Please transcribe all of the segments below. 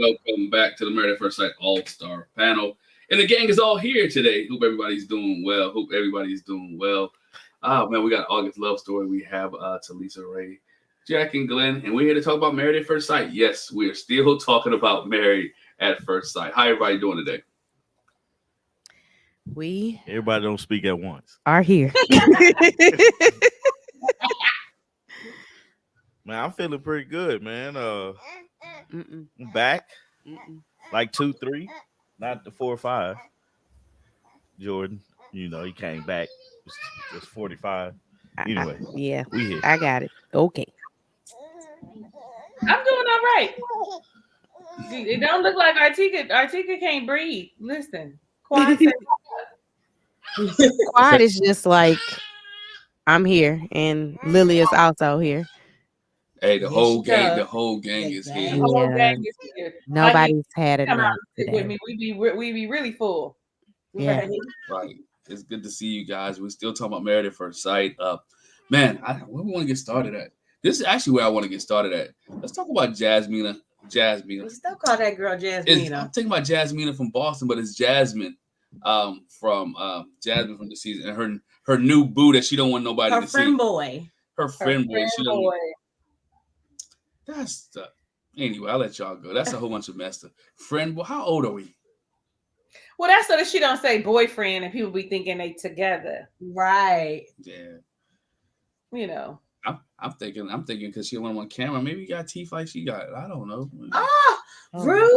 welcome back to the Married at First Sight All-Star panel. And the gang is all here today. Hope everybody's doing well. Oh, man, we got August Love Story. We have Talisa Ray, Jack, and Glenn. And we're here to talk about Married at First Sight. Yes, we are still talking about Married at First Sight. How everybody doing today? Everybody don't speak at once. Are here. Man, I'm feeling pretty good, man. I'm back. Like 2, 3, not the 4 or 5. Jordan, he came back. It's 45. Anyway, Yeah, we here. I got it. Okay. I'm doing all right. It don't look like Artika can't breathe. Listen, Quad is just like, I'm here, and Lily is also here. Hey, the whole gang is here. The whole gang is here. Nobody's had Come enough out and sit with me. We be really full. Yeah. Right. It's good to see you guys. We're still talking about Married at First Sight. Man, where we want to get started at? This is actually where I want to get started at. Let's talk about Jasmine. We still call that girl Jasmine. I'm thinking about Jasmine from Boston, but it's Jasmine from Jasmine from the season, and her new boo that she don't want nobody to see. Her friend boy. That's the anyway. I'll let y'all go. That's a whole bunch of mess. Friend boy, how old are we? Well, that's so that she don't say boyfriend and people be thinking they together. Right. Yeah. I'm thinking because she went on camera. Maybe you got teeth like she got. I don't know. Rude.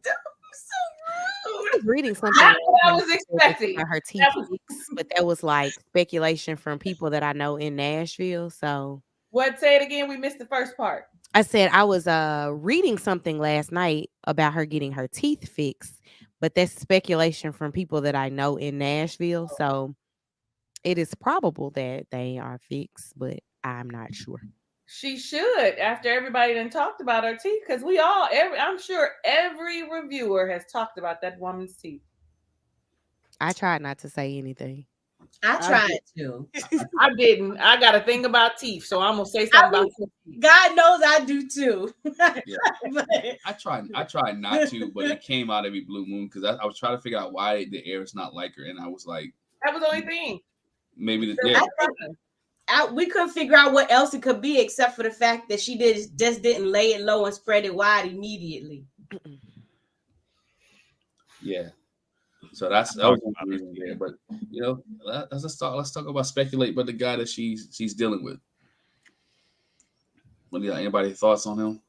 I was reading something. I was expecting her teeth, but that was like speculation from people that I know in Nashville. So what? Say it again. We missed the first part. I said I was reading something last night about her getting her teeth fixed, but that's speculation from people that I know in Nashville. So it is probable that they are fixed, but I'm not sure. She should, after everybody done talked about her teeth, because I'm sure every reviewer has talked about that woman's teeth. I tried not to say anything. I tried to. I didn't. I got a thing about teeth, so I'm gonna say something about teeth. God knows I do too. Yeah. I tried not to, but it came out every blue moon because I was trying to figure out why the Eris not like her, and I was like, that was the only thing. Maybe we couldn't figure out what else it could be except for the fact that she just didn't lay it low and spread it wide immediately. Yeah. So that was one reason there. But let's talk about speculate, but the guy that she's dealing with. Anybody thoughts on him?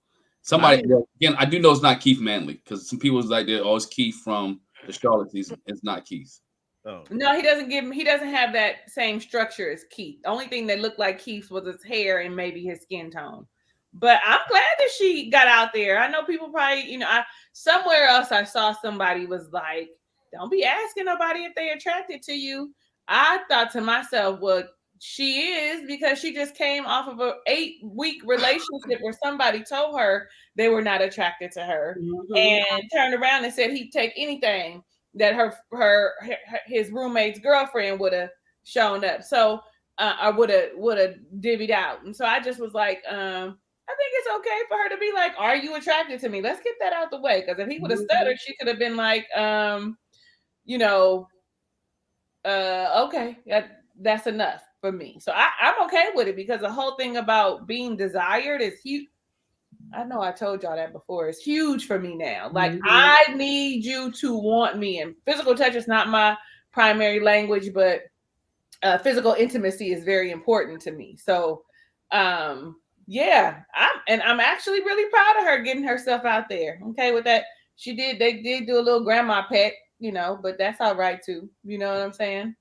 Somebody again, I do know it's not Keith Manley because some people was like it's Keith from the Charlotte season. It's not Keith. Oh. No, he doesn't have that same structure as Keith. The only thing that looked like Keith was his hair and maybe his skin tone. But I'm glad that she got out there. I know people probably, somewhere else I saw somebody was like, don't be asking nobody if they're attracted to you. I thought to myself, well, she is because she just came off of an 8-week relationship where somebody told her they were not attracted to her and turned around and said he'd take anything that his roommate's girlfriend would have shown up. So I would have divvied out. And so I just was like, I think it's okay for her to be like, are you attracted to me? Let's get that out the way. Because if he would have stuttered, she could have been like, okay, that's enough for me. So I'm okay with it because the whole thing about being desired is huge. I know I told y'all that before. It's huge for me now. Like I need you to want me, and physical touch is not my primary language, but physical intimacy is very important to me. So, I'm actually really proud of her getting herself out there. Okay, with that, they did do a little grandma pet, but that's all right too. You know what I'm saying?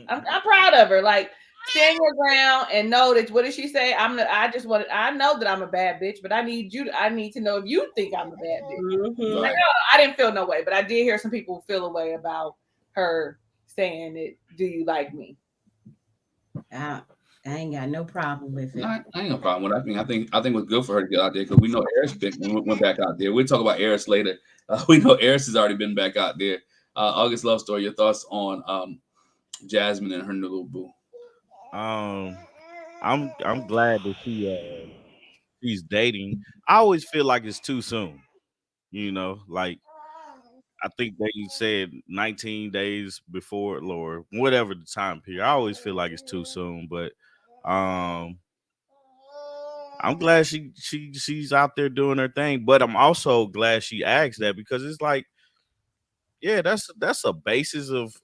I'm proud of her. Like, stand your ground and know that. What did she say? I know that I'm a bad bitch, but I need to know if you think I'm a bad bitch. Right. I didn't feel no way, but I did hear some people feel a way about her saying it. Do you like me? I ain't got no problem with it. I ain't no problem with it. I think it was good for her to get out there because we know Eris went back out there. We'll talk about Eris later. We know Eris has already been back out there. August Love Story, your thoughts on Jasmine and her new little boo? I'm glad that she's dating. I always feel like it's too soon. You know, like I think they said 19 days before or whatever the time period. I always feel like it's too soon, but I'm glad she's out there doing her thing. But I'm also glad she asked that because it's like, yeah, that's a basis of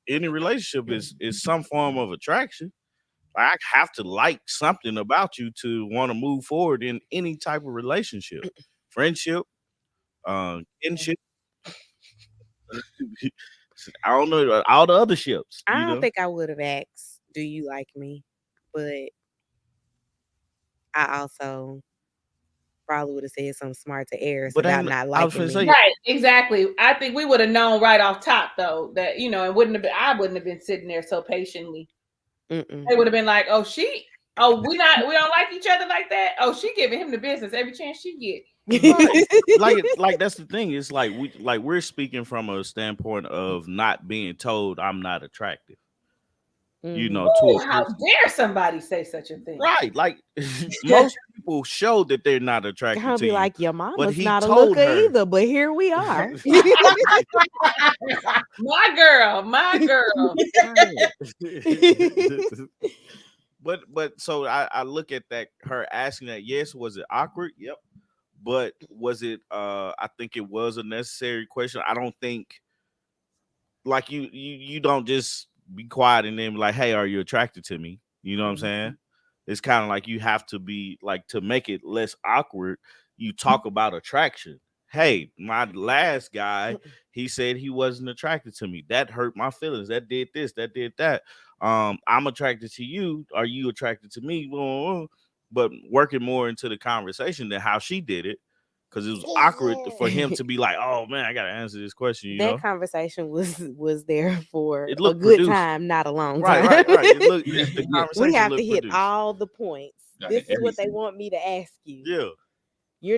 any relationship is some form of attraction. I have to like something about you to want to move forward in any type of relationship, friendship, kinship. I don't know all the other ships. I You don't know, think I would have asked, "Do you like me?" But I also probably would have said something smart to Eris but about not I was liking gonna me. say, Right, exactly. I think we would have known right off top though that it wouldn't have been. I wouldn't have been sitting there so patiently. Mm-mm. They would have been like, "Oh, we don't like each other like that. Oh, she giving him the business every chance she get." like that's the thing. It's like we're speaking from a standpoint of not being told I'm not attractive. You know, to Ooh, a how person. dare somebody say such a thing? Right. Like most people show that they're not attracted I'll to be you. like, "Your But mama's he not a told looker her. either," but here we are. My girl. But so I look at that her asking that, yes, was it awkward? Yep. But was it I think it was a necessary question. I don't think like you don't just be quiet and then be like, hey, are you attracted to me? You know what I'm saying? It's kind of like you have to be like to make it less awkward. You talk about attraction. Hey, my last guy, he said he wasn't attracted to me. That hurt my feelings. That did this. That did that. I'm attracted to you. Are you attracted to me? But working more into the conversation than how she did it, because it was awkward for him to be like, "Oh man, I gotta answer this question." You That know, conversation was there for it a looked good produced. time, not a long Right, time. right, right. It looked the Yeah. conversation We have to looked hit produced. all the points. Got This is what they everything. want me to ask you. Yeah.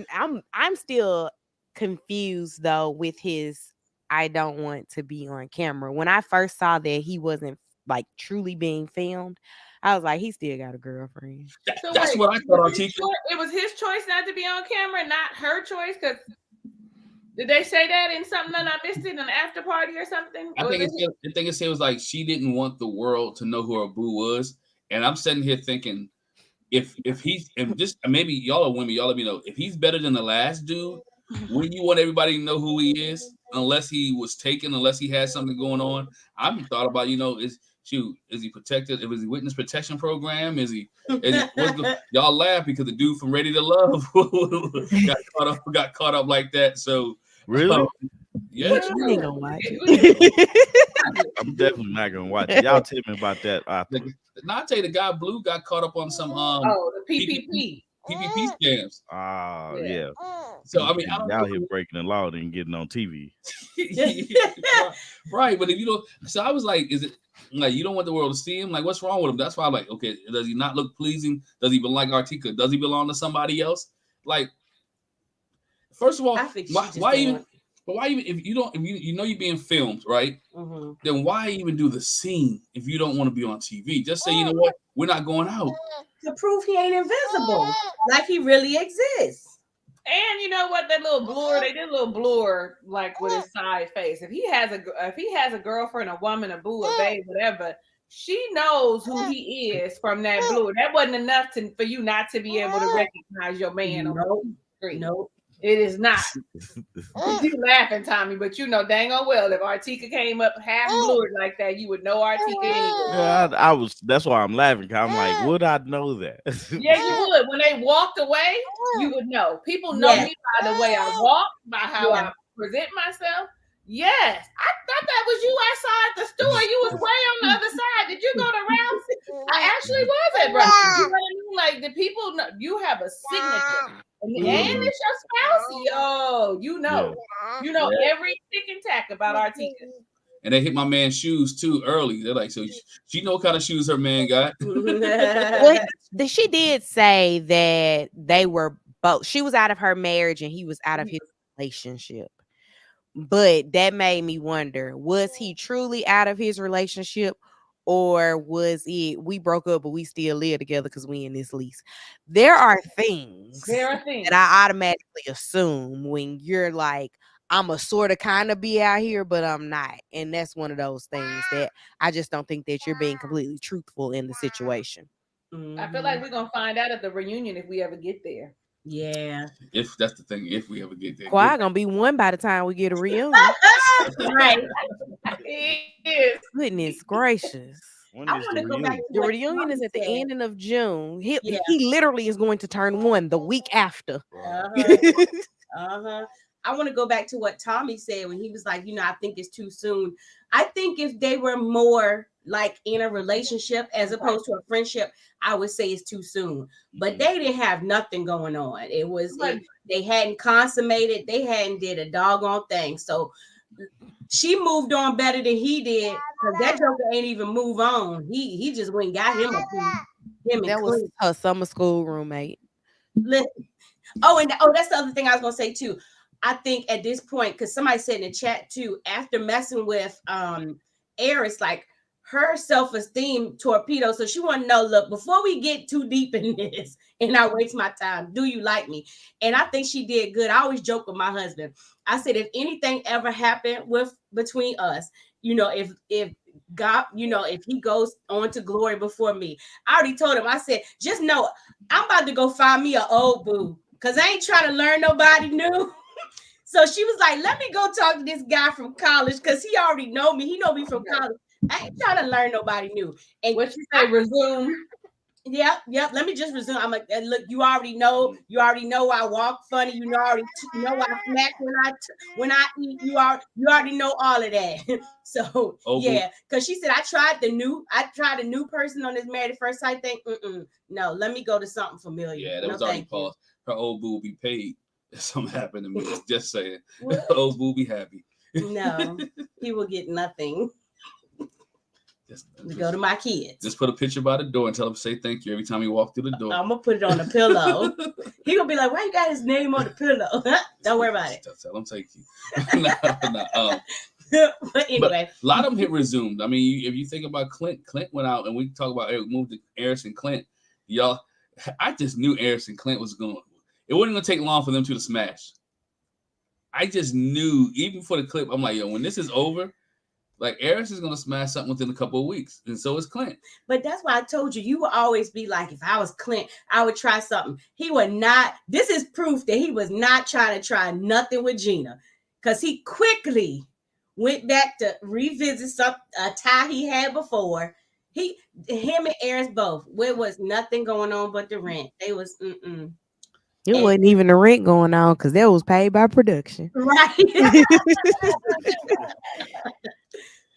I'm still confused though with his I don't want to be on camera. When I first saw that he wasn't like truly being filmed, I was like, he still got a girlfriend. So That's wait, what I thought, Artika. it was his choice not to be on camera, not her choice. Because did they say that in something that I missed it in an after party or something? I think it was like she didn't want the world to know who her boo was, and I'm sitting here thinking, if he's and just maybe y'all are women, y'all let me know if he's better than the last dude. Wouldn't you want everybody to know who he is, unless he was taken, unless he had something going on? I've thought about, is he protected? Was he witness protection program? Is he? Y'all laugh because the dude from Ready to Love got caught up like that. So Really? yeah. What you ain't gonna watch I'm definitely not gonna watch it. Y'all tell me about that. Now I tell you, the guy Blue got caught up on some the PPP scams. Yeah. So I mean, I don't y'all know. here breaking the law and getting on TV. Right, but if you don't, so I was like, is it like you don't want the world to see him? Like, what's wrong with him? That's why I'm like, okay, does he not look pleasing? Does he even like Artika? Does he belong to somebody else? Like, first of all, why even? But why even if you don't, if you know you're being filmed, right? Then why even do the scene if you don't want to be on TV? Just say, you know what, we're not going out. To prove he ain't invisible, like he really exists. And you know what? That little blur, they did a little blur like with his side face. If he has a girlfriend, a woman, a boo, a babe, whatever, she knows who he is from that blur. That wasn't enough for you not to be able to recognize your man on the screen. Nope. It is not. You laughing, Tommy, but you know dang on well if Artika came up half blurred like that, you would know Artika anyway. Yeah, I was. That's why I'm laughing. I'm like, would I know that? Yeah, you would. When they walked away, you would know. People know me by the way I walk, by how I present myself. Yes, I thought that was you I saw at the store. You was way on the other side. Did you go to Ralph's? I actually was at Ralph's. You know what I mean? Like the people know you have a signature. And it's your spouse. Yo, you know every tick and tack about Artika. And they hit my man's shoes too early. They're like, so she know what kind of shoes her man got. Well, she did say that they were both. She was out of her marriage and he was out of his relationship. But that made me wonder, was he truly out of his relationship, or was it we broke up but we still live together because we in this lease? There are things that I automatically assume when you're like, I'm a sort of kind of be out here, but I'm not. And that's one of those things that I just don't think that you're being completely truthful in the situation. I feel like we're gonna find out at the reunion if we ever get there. Yeah. If that's the thing, if we ever get there. Kawhi gonna be one by the time we get a reunion. Right. Goodness gracious. When I is want the to go back reunion? to The what reunion is Tommy at the said. ending of June. He Yeah. literally is going to turn 1 the week after. I want to go back to what Tommy said when he was like, I think it's too soon. I think if they were more like in a relationship as opposed to a friendship, I would say it's too soon. But they didn't have nothing going on. They hadn't consummated. They hadn't did a doggone thing. So she moved on better than he did because that joker ain't even move on. He just went and got him a piece. That was her summer school roommate. That's the other thing I was gonna say too. I think at this point, because somebody said in the chat too, after messing with Eris, like her self-esteem torpedo. So she want to know, look, before we get too deep in this and I waste my time, do you like me? And I think she did good. I always joke with my husband. I said, if anything ever happened between us, if God, if he goes on to glory before me, I already told him, I said, just know I'm about to go find me an old boo because I ain't trying to learn nobody new. So she was like, let me go talk to this guy from college because he already know me. He know me from college. I ain't trying to learn nobody new. And what you say, resume? Yep. Let me just resume. I'm like, look, you already know I walk funny. You already know I smack when I eat. You already know all of that. So yeah, because she said I tried a new person on this Married at First Sight thing. No, let me go to something familiar. Yeah, that was already paused. Her old boo will be paid if something happened to me. Just saying, old boo be happy. No, he will get nothing. Just go to my kids. Just put a picture by the door and tell him to say thank you every time you walk through the door. I'm gonna put it on the pillow. He gonna be like, "Why you got his name on the pillow?" Don't worry about it. Tell him thank you. But anyway, a lot of them hit resumed. I mean, if you think about Clint went out, and we talk about moved to Eris and Clint. Y'all, I just knew Eris and Clint was going. It wasn't gonna take long for them two to smash. I just knew, even for the clip, I'm like, yo, when this is over. Like, Eris is going to smash something within a couple of weeks. And so is Clint. But that's why I told you will always be like, if I was Clint, I would try something. He would not. This is proof that he was not trying to try nothing with Gina. Because he quickly went back to revisit a tie he had before. Him and Eris both. There was nothing going on but the rent. They was, It wasn't even the rent going on because that was paid by production. Right.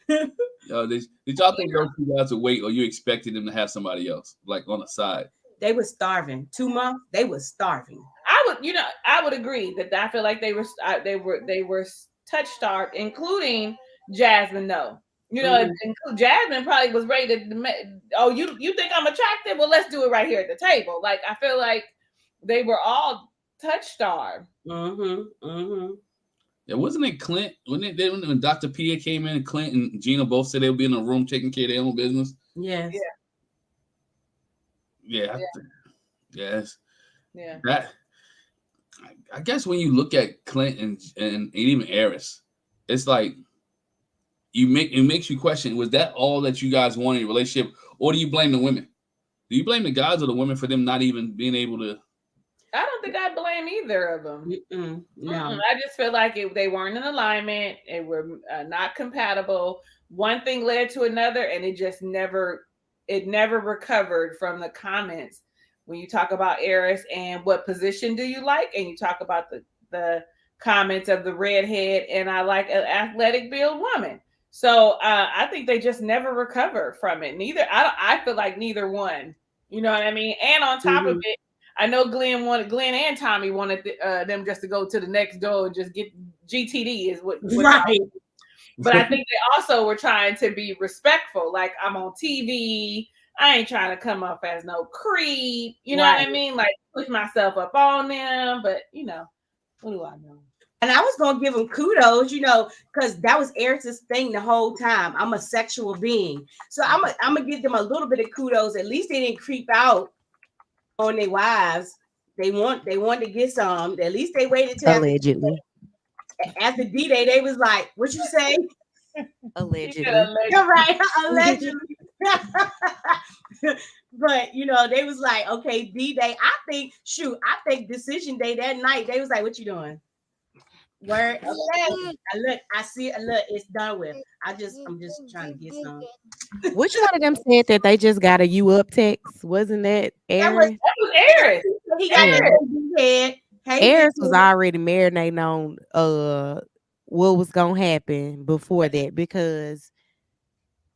Did y'all think those two guys would wait, or you expected them to have somebody else like on the side? They were starving. 2 months, they were starving. I would agree that I feel like they were touch starved, including Jasmine. No, Jasmine probably was ready to. Oh, you think I'm attractive? Well, let's do it right here at the table. Like I feel like they were all touch starved. Yeah, wasn't it Clint? Wasn't it when Dr. Pia came in and Clint and Gina both said they would be in a room taking care of their own business? Yes. Yeah. Yes. Yeah. That I guess when you look at Clint and even Eris, it's like it makes you question, was that all that you guys wanted in a relationship, or do you blame the women? Do you blame the guys or the women for them not even being able to? I don't think I blame either of them. No. I just feel like they weren't in alignment. They were not compatible. One thing led to another, and it just never recovered from the comments. When you talk about Eris and what position do you like, and you talk about the comments of the redhead, and I like an athletic build woman. So I think they just never recovered from it. I feel like neither one. You know what I mean? And on top of it, I know Glenn and Tommy wanted them just to go to the next door and just get GTD is what right. But I think they also were trying to be respectful. Like, I'm on TV. I ain't trying to come up as no creep. You know what I mean? Like, push myself up on them. But, what do I know? And I was gonna give him kudos, because that was Eris's thing the whole time. I'm a sexual being, so I'm gonna give them a little bit of kudos. At least they didn't creep out on their wives. They wanted to get some. At least they waited till Allegedly. after D-Day. They was like, "What you say?" Allegedly. You're right, allegedly. But they was like, "Okay, D-Day." I think Decision Day that night. They was like, "What you doing?" Word. Okay. I see it. Look, it's done with. I'm just trying to get some. Which one of them said that they just got a you up text? Wasn't that Eris? That was Eris. He got Eris. Eris was already marinating on what was gonna happen before that, because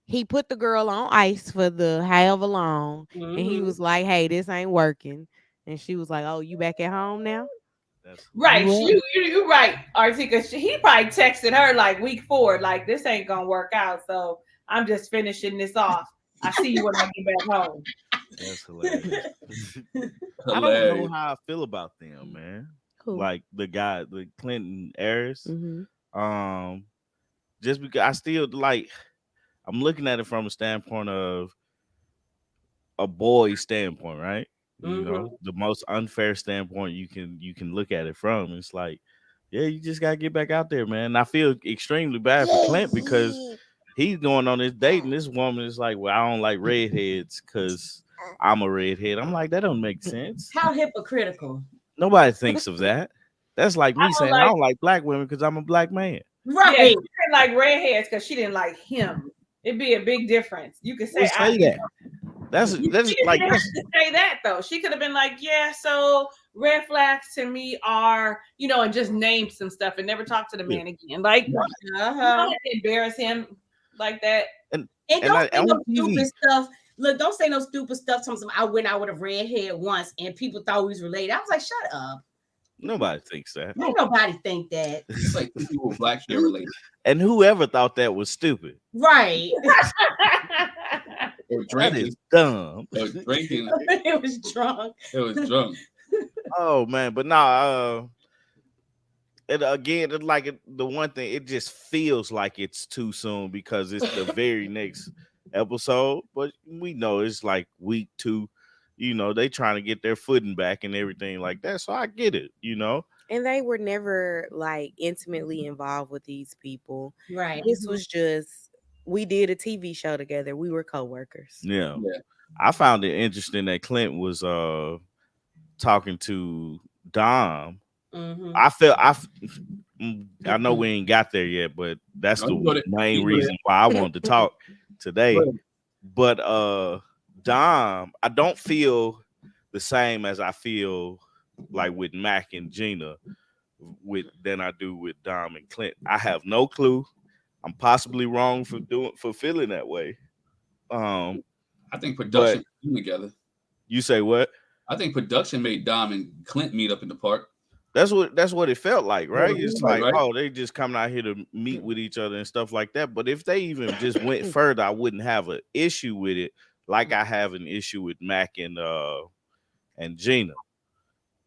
he put the girl on ice for the however long, and he was like, "Hey, this ain't working," and she was like, "Oh, you back at home now?" Right, you right, RT, because he probably texted her like week 4, like, this ain't gonna work out, so I'm just finishing this off. I see you when I get back home. That's hilarious. I don't know how I feel about them, man. Who? Like the guy, the Clint and Eris. Mm-hmm. Just because I still I'm looking at it from a standpoint of a boy standpoint, right? The most unfair standpoint you can look at it from. It's like, yeah, you just gotta get back out there, man. And I feel extremely bad for Clint because he's going on this date, and this woman is like, "Well, I don't like redheads because I'm a redhead." I'm like, that don't make sense. How hypocritical. Nobody thinks of that. That's like me saying I don't like black women because I'm a black man. Right. Yeah, she didn't like redheads because she didn't like him. It'd be a big difference. You could say, that. That's she like didn't have to say that though. She could have been like, "Yeah, so red flags to me are, and just name some stuff and never talk to the man again." Like, don't embarrass him like that. And don't say no stupid stuff. Look, don't say no stupid stuff. I went out with a redhead once and people thought we was related. I was like, shut up. Nobody thinks that. Ain't nobody think that. It's like people with black hair related. And whoever thought that was stupid. Right. Or drinking. That is dumb. Or drinking. It was drunk. It was drunk. Oh man, but nah, and again, it's like the one thing, it just feels like it's too soon because it's the very next episode. But we know it's like week 2. They trying to get their footing back and everything like that. So I get it, And they were never like intimately involved with these people. Right. This was just, we did a TV show together. We were coworkers. Yeah. I found it interesting that Clint was talking to Dom. I know we ain't got there yet, but that's the main reason why I wanted to talk today. But Dom, I don't feel the same as I feel like with Mac and Gina than I do with Dom and Clint. I have no clue. I'm possibly wrong for feeling that way. I think production came together. You say what? I think production made Dom and Clint meet up in the park. That's what it felt like, right? It's like, right? Oh, they just coming out here to meet with each other and stuff like that. But if they even just went further, I wouldn't have an issue with it, like I have an issue with Mac and Gina.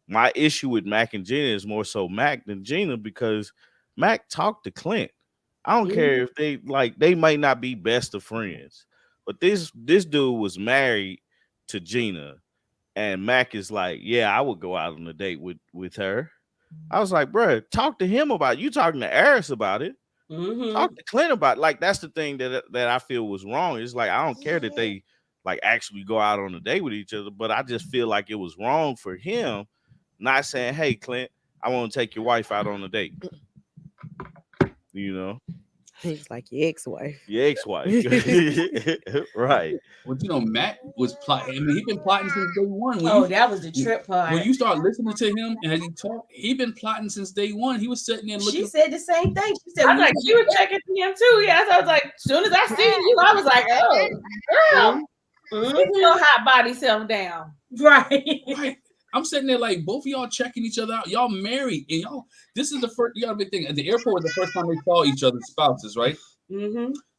My issue with Mac and Gina is more so Mac than Gina because Mac talked to Clint. I don't care if they might not be best of friends, but this dude was married to Gina, and Mac is like, yeah, I would go out on a date with her. I was like, bro, talk to him about it. You talking to Eris about it. Talk to Clint about it. Like, that's the thing that I feel was wrong. It's like, I don't care that they like actually go out on a date with each other, but I just feel like it was wrong for him not saying, hey, Clint, I want to take your wife out on a date. He's like your ex-wife. Your ex-wife. Right. Well, Matt was plotting. I mean, he's been plotting since day one. That was the trip part. When you start listening to him and as he talked, he's been plotting since day one. He was sitting there looking. She said the same thing. She said, I was like, you were checking him too. Yeah, so I was like, as soon as I seen you, I was like, oh, girl, get your hot body self down. Right. I'm sitting there like both of y'all checking each other out. Y'all married, and this is the first. You got a big thing at the airport. Was the first time they saw each other's spouses, right?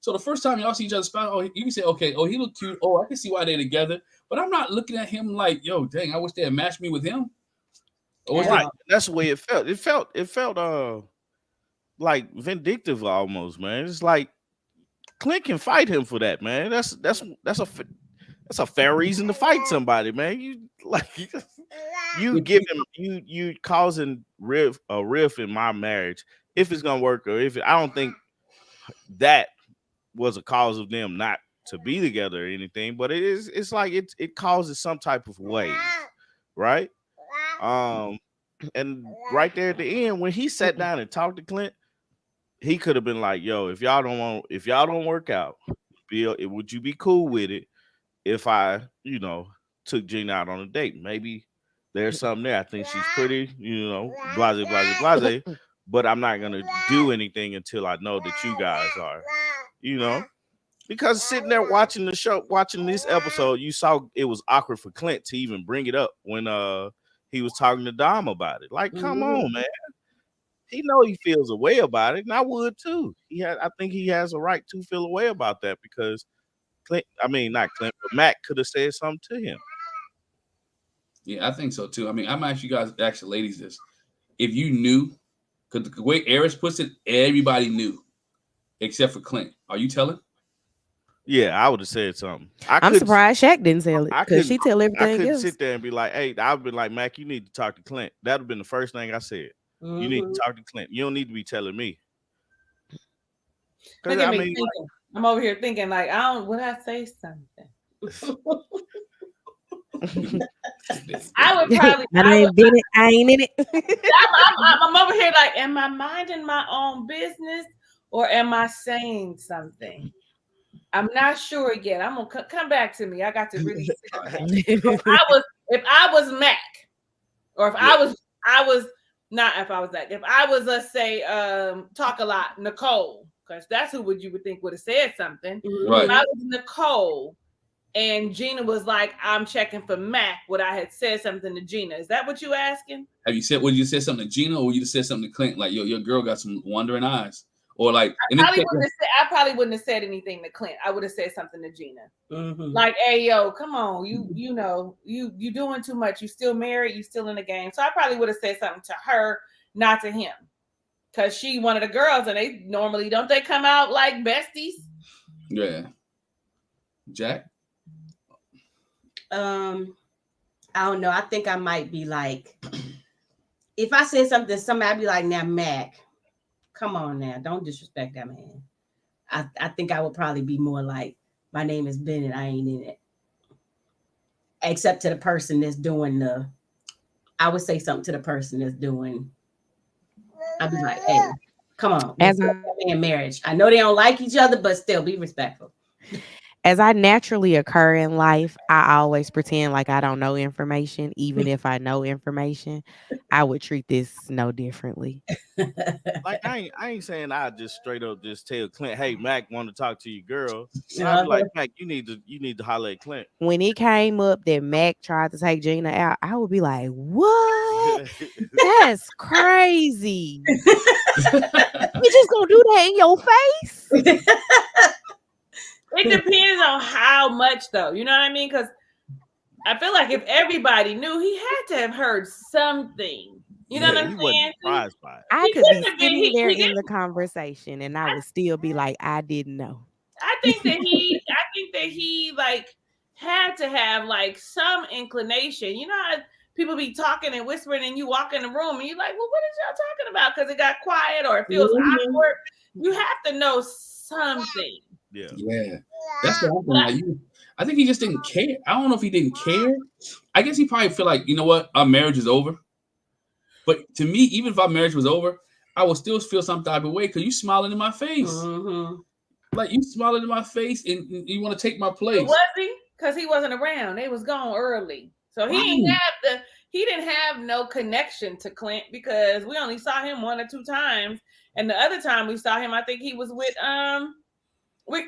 So the first time y'all see each other's spouse, you can say, okay, he look cute. I can see why they're together. But I'm not looking at him like, yo, dang, I wish they had matched me with him. Right. That's the way it felt. It felt like vindictive almost, man. It's like Clint can fight him for that, man. That's a fair reason to fight somebody, man. You like you give him you causing a riff in my marriage if it's gonna work or if I don't think that was a cause of them not to be together or anything, but it's like it causes some type of wave, right? And right there at the end when he sat down and talked to Clint, he could have been like, yo, if y'all don't work out, Bill, would you be cool with it if I, took Gina out on a date? Maybe there's something there. I think she's pretty, blase, blase, blase, but I'm not gonna do anything until I know that you guys are, because sitting there watching the show, watching this episode, you saw it was awkward for Clint to even bring it up when he was talking to Dom about it. Like, come on, man. He know he feels a way about it, and I would too. I think he has a right to feel a way about that because not Clint, but Mac could have said something to him. Yeah, I think so too. I mean, I'm actually guys ask the ladies this. If you knew, because the way Eris puts it, everybody knew except for Clint. Are you telling? Yeah, I would have said something. I'm surprised Shaq didn't tell it because she tell everything else. I couldn't sit there and be like, hey, I've been like, Mac, you need to talk to Clint. That would have been the first thing I said. Mm-hmm. You need to talk to Clint. You don't need to be telling me. I'm over here thinking like, would I say something? I would probably. I ain't in it. I'm over here like, am I minding my own business or am I saying something? I'm not sure yet. I'm gonna come back to me. I got to really. If I was Mac, or if I was not if I was that. If I was, let's say, talk a lot, Nicole, because that's who you would think would have said something. Right. If I was Nicole and Gina was like, I'm checking for Mac, would I had said something to Gina? Is that what you asking? Would you say something to Gina or would you say something to Clint? Like, your girl got some wondering eyes. Or like, I probably wouldn't have said anything to Clint. I would have said something to Gina. Mm-hmm. Like, hey, yo, come on. You doing too much. You still married. You still in the game. So I probably would have said something to her, not to him. Because she one of the girls and they normally, don't they come out like besties? Yeah. Jack? I don't know. I think I might be like, if I said something to somebody, I'd be like, now, Mac, come on now. Don't disrespect that man. I think I would probably be more like, my name is Bennett. I ain't in it. Except to the person that's doing I would say something to the person that's doing. I'd be like, hey, come on. In marriage. I know they don't like each other, but still be respectful. As I naturally occur in life, I always pretend like I don't know information. Even if I know information, I would treat this no differently. Like I ain't saying I just straight up just tell Clint, hey, Mac want to talk to your girl. And I'd be like, Mac, you need to holler at Clint. When it came up that Mac tried to take Gina out, I would be like, what? That's crazy. You just gonna do that in your face? It depends on how much, though. You know what I mean? Because I feel like if everybody knew, he had to have heard something. You know what I'm saying? Surprised by it. I could be sitting there in the conversation, and I would still be like, I didn't know. I think that he like had to have like some inclination. You know how people be talking and whispering, and you walk in the room, and you're like, well, what is y'all talking about? Because it got quiet or it feels awkward. You have to know something. Yeah. That's what I'm thinking. I think he just didn't care. I don't know if he didn't care. I guess he probably feel like, you know what, our marriage is over. But to me, even if our marriage was over, I would still feel some type of way because you smiling in my face. Mm-hmm. Like you smiling in my face and you want to take my place. Was he? Because he wasn't around. They was gone early. So he didn't have no connection to Clint because we only saw him 1 or 2 times. And the other time we saw him, I think he was with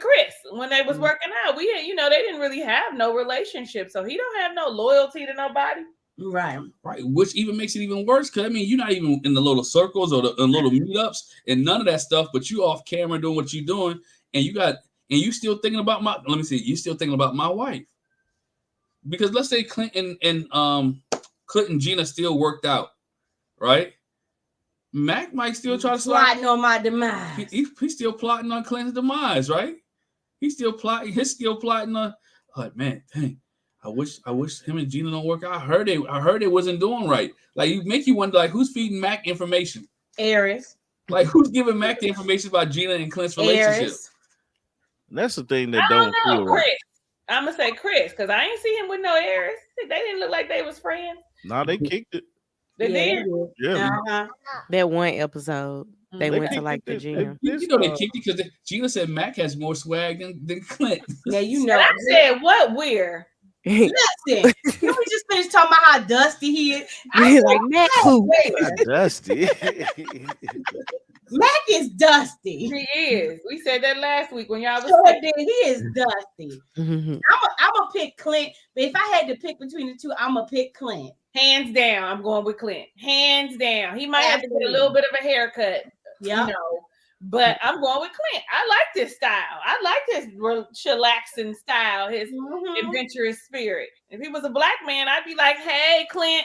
Chris when they was working out. They didn't really have no relationship. So he don't have no loyalty to nobody. Right. Which even makes it even worse. Cause I mean, you're not even in the little circles or the little meetups and none of that stuff, but you off camera doing what you're doing. And you still thinking about you still thinking about my wife. Because let's say Clint and Gina still worked out right? Mac might still try to slide on my demise. He's still plotting on Clint's demise, right? He's still plotting. He's still plotting on. Like, man, dang. I wish him and Gina don't work out. I heard it wasn't doing right. Like, you make you wonder, like, who's feeding Mac information? Eris. Like, who's giving Mac the information about Gina and Clint's relationship? Eris. That's the thing that I don't know, feel Chris. right. I'm gonna say Chris because I ain't see him with no Eris. They didn't look like they was friends. No, they kicked it. They did. Yeah. That one episode, they went to like the gym. You know they kicked it because Gina said Mac has more swag than Clint. Yeah, you know. And I said, what weird? Listen, can we just finish talking about how dusty he is? Like Mac who? Dusty. Mac is dusty. He is. We said that last week when y'all was saying he is dusty. I'm gonna pick Clint, but if I had to pick between the two, I'm gonna pick Clint. Hands down, I'm going with Clint. Hands down. He might have to get a little bit of a haircut. Yeah. You know, but I'm going with Clint. I like this style. I like his chillaxing style, his adventurous spirit. If he was a black man, I'd be like, hey, Clint.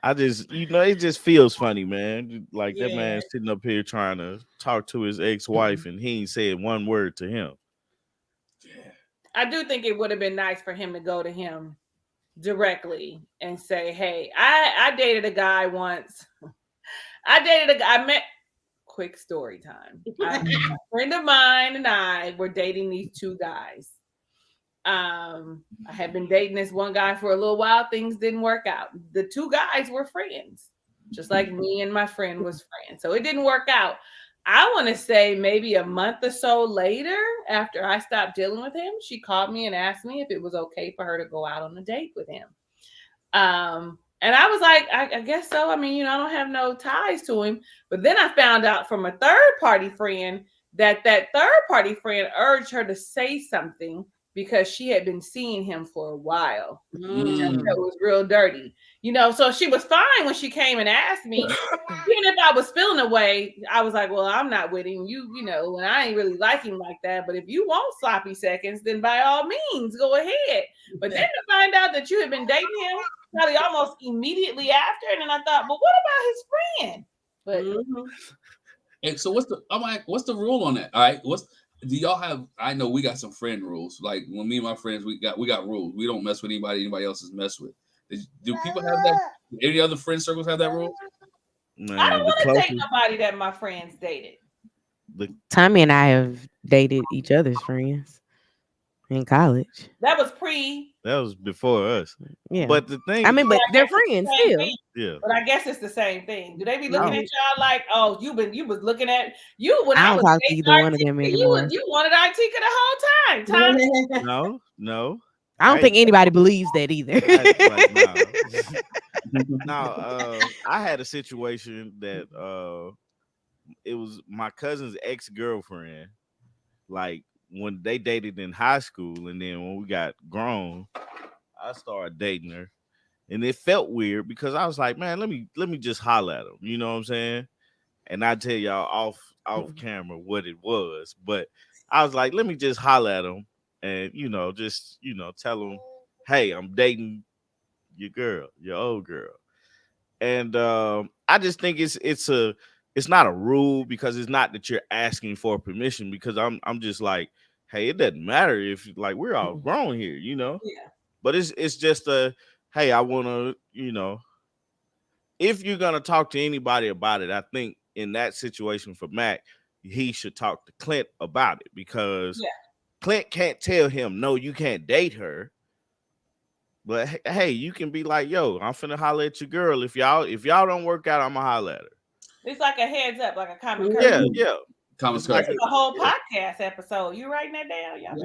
I just, it just feels funny, man. Like that man sitting up here trying to talk to his ex-wife and he ain't said one word to him. I do think it would have been nice for him to go to him directly and say, hey, I dated a guy once. I met, quick story time. A friend of mine and I were dating these two guys. I had been dating this one guy for a little while. Things didn't work out. The two guys were friends, just like me and my friend was friends. So it didn't work out. I want to say maybe a month or so later, after I stopped dealing with him, she called me and asked me if it was okay for her to go out on a date with him. And I was like, I guess so. I mean, I don't have no ties to him. But then I found out from a third party friend that third party friend urged her to say something because she had been seeing him for a while. It was real dirty. So she was fine when she came and asked me. Even if I was feeling away, I was like, well, I'm not with him. And I ain't really like him like that. But if you want sloppy seconds, then by all means, go ahead. But then to find out that you had been dating him probably almost immediately after, and then I thought, well, what about his friend? But and so what's the rule on that? All right, do y'all have? I know we got some friend rules. Like when me and my friends, we got rules. We don't mess with anybody else is messed with. Do people have that? Any other friend circles have that rule? Man, I don't want to date nobody that my friends dated. Tommy and I have dated each other's friends in college. That was before us. Yeah. But the thing, but they're friends still. Yeah. But I guess it's the same thing. Do they be looking at y'all like, oh, you was looking at you when I don't talk to either one of them anymore. You wanted Artika the whole time, Tommy. No. I don't think anybody believes that either. I had a situation that it was my cousin's ex-girlfriend. Like when they dated in high school, and then when we got grown, I started dating her, and it felt weird because I was like, man, let me just holler at him. You know what I'm saying? And I tell y'all off camera what it was, but I was like, let me just holler at him. And tell them, hey, I'm dating your girl, your old girl. And I just think it's not a rule because it's not that you're asking for permission, because I'm just like, hey, it doesn't matter if like we're all grown here, Yeah. But it's just hey, I wanna, if you're gonna talk to anybody about it, I think in that situation for Mac, he should talk to Clint about it, because Clint can't tell him, no, you can't date her. But hey, you can be like, yo, I'm finna holler at your girl. If y'all don't work out, I'm gonna holler at her. It's like a heads up, like a common courtesy. Yeah. Common courtesy. It's a whole podcast episode. You writing that down? Y'all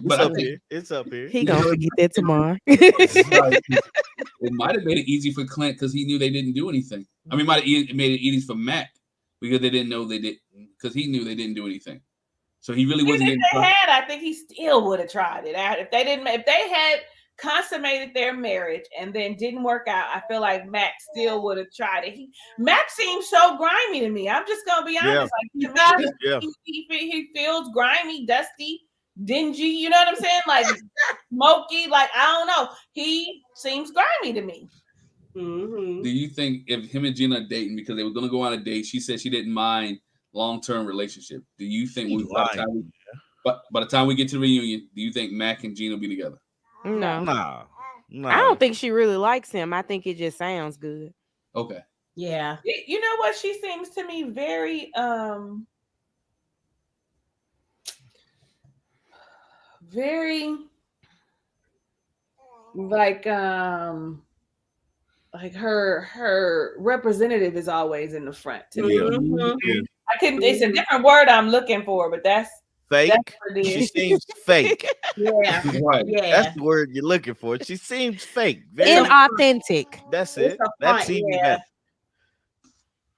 But it's up here. He gonna forget that tomorrow. It might have made it easy for Clint because he knew they didn't do anything. I mean, it made it easy for Mac because they didn't know they did, because he knew they didn't do anything. So he really wasn't. If they had, I think he still would have tried it. If they had consummated their marriage and then didn't work out, I feel like Mac still would have tried it. Mac seems so grimy to me. I'm just gonna be honest. He feels grimy, dusty. dingy. You know what I'm saying? Like smoky. Like I don't know. He seems grimy to me. Mm-hmm. Do you think if him and Gina are dating because they were going to go on a date, she said she didn't mind long-term relationship? Do you think by the time we get to the reunion, do you think Mac and Gina will be together? No. Nah. I don't think she really likes him. I think it just sounds good. Okay. Yeah. You know what? She seems to me very very like her representative is always in the front to me. Mm-hmm. I couldn't. It's a different word I'm looking for, but that's fake. That's She seems fake. Yeah. Right. Yeah. That's the word you're looking for. She seems fake. Very, inauthentic. that's It's it. a That's front, even yeah. better.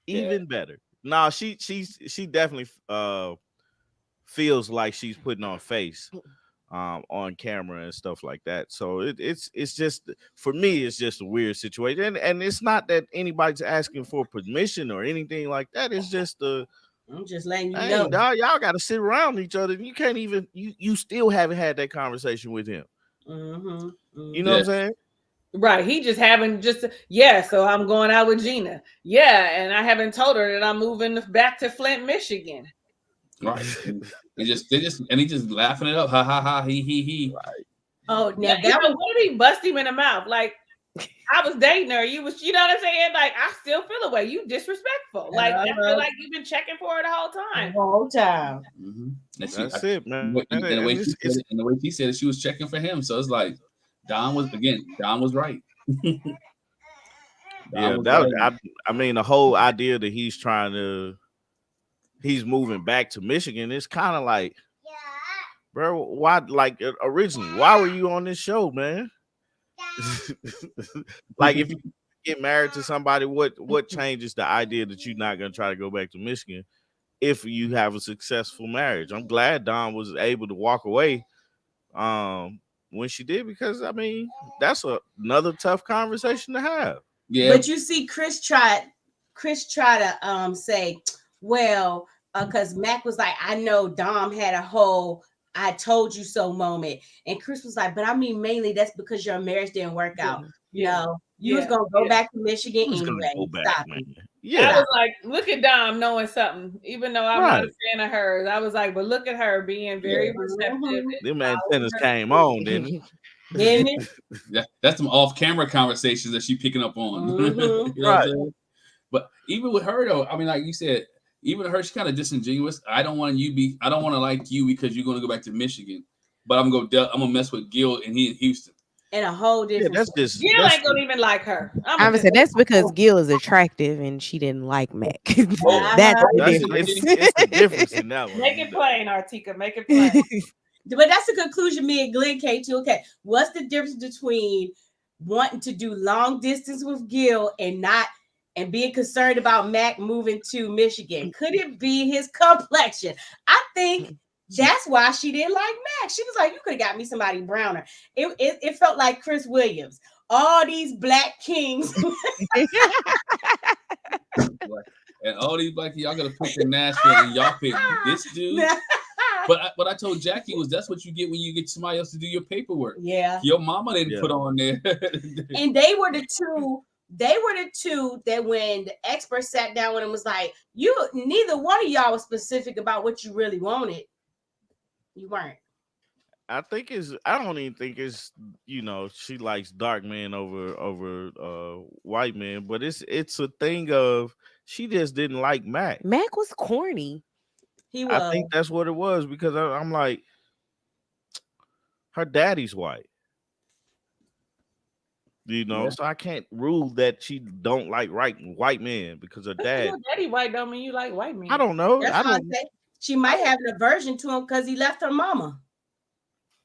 Even better. No, she definitely feels like she's putting on face on camera and stuff like that. So it's just, for me, it's just a weird situation. And it's not that anybody's asking for permission or anything like that. It's just I'm just letting you hey, know. dog, y'all got to sit around each other. And you can't even, you still haven't had that conversation with him. Mm-hmm. Mm-hmm. You know what I'm saying? right. He just haven't so I'm going out with Gina. Yeah, and I haven't told her that I'm moving back to Flint, Michigan. Right. They just and he just laughing it up. Ha ha ha. He. Right. Oh, now Yeah, that was what if he bust him in the mouth? Like I was dating her. You know what I'm saying? Like I still feel the way. You disrespectful. Like I feel like you've been checking for her the whole time. the whole time. Mm-hmm. That's it, man. And the way she said it, she was checking for him. So it's like Don was right. Yeah, was that right. I mean, the whole idea that he's moving back to Michigan, it's kind of like, bro, why? Like originally, why were you on this show, man? Like, if you get married to somebody, what changes the idea that you're not gonna try to go back to Michigan if you have a successful marriage? I'm glad Dawn was able to walk away when she did, because I mean that's another tough conversation to have. Yeah. But you see, Chris tried to say, well, because Mac was like, I know Dom had a whole I told you so moment. And Chris was like, but I mean, mainly that's because your marriage didn't work out. Yeah. No, you was gonna go back to Michigan anyway. Go back, Stop man. it. I was like, look at Dom knowing something, even though I'm not a Right. fan of hers. I was like, but look at her being very receptive. Them antennas came on, didn't it? Didn't it? That's some off-camera conversations that she picking up on. Mhm. You know what I'm saying? But even with her though, I mean, like you said, even her, she's kind of disingenuous. I don't want to like you because you're going to go back to Michigan, but I'm gonna mess with Gil and he in Houston. And a whole different. That's just. Gil ain't gonna even like her. I would say that's because Gil is attractive and she didn't like Mac. That's the difference. It's the difference in that one. Make it plain, Artika. Make it plain. But that's the conclusion me and Glenn came to. Okay, what's the difference between wanting to do long distance with Gil and being concerned about Mac moving to Michigan? Could it be his complexion? I think that's why she didn't like Mac. She was like, you could have got me somebody browner. It felt like Chris Williams. All these black kings. And all these black y'all gotta pick in Nashville and y'all pick this dude. But what I told Jackie was that's what you get when you get somebody else to do your paperwork. Yeah. Your mama didn't put on there. And they were the two that when the expert sat down with him was like, neither one of y'all was specific about what you really wanted. You weren't. I don't even think it's, she likes dark men over white men, but it's a thing of she just didn't like Mac. Mac was corny. He was. I think that's what it was, because I'm like, her daddy's white. So I can't rule that she don't like white men because her dad. Your daddy white don't mean you like white men. I don't know. That's why I say she might have an aversion to him because he left her mama.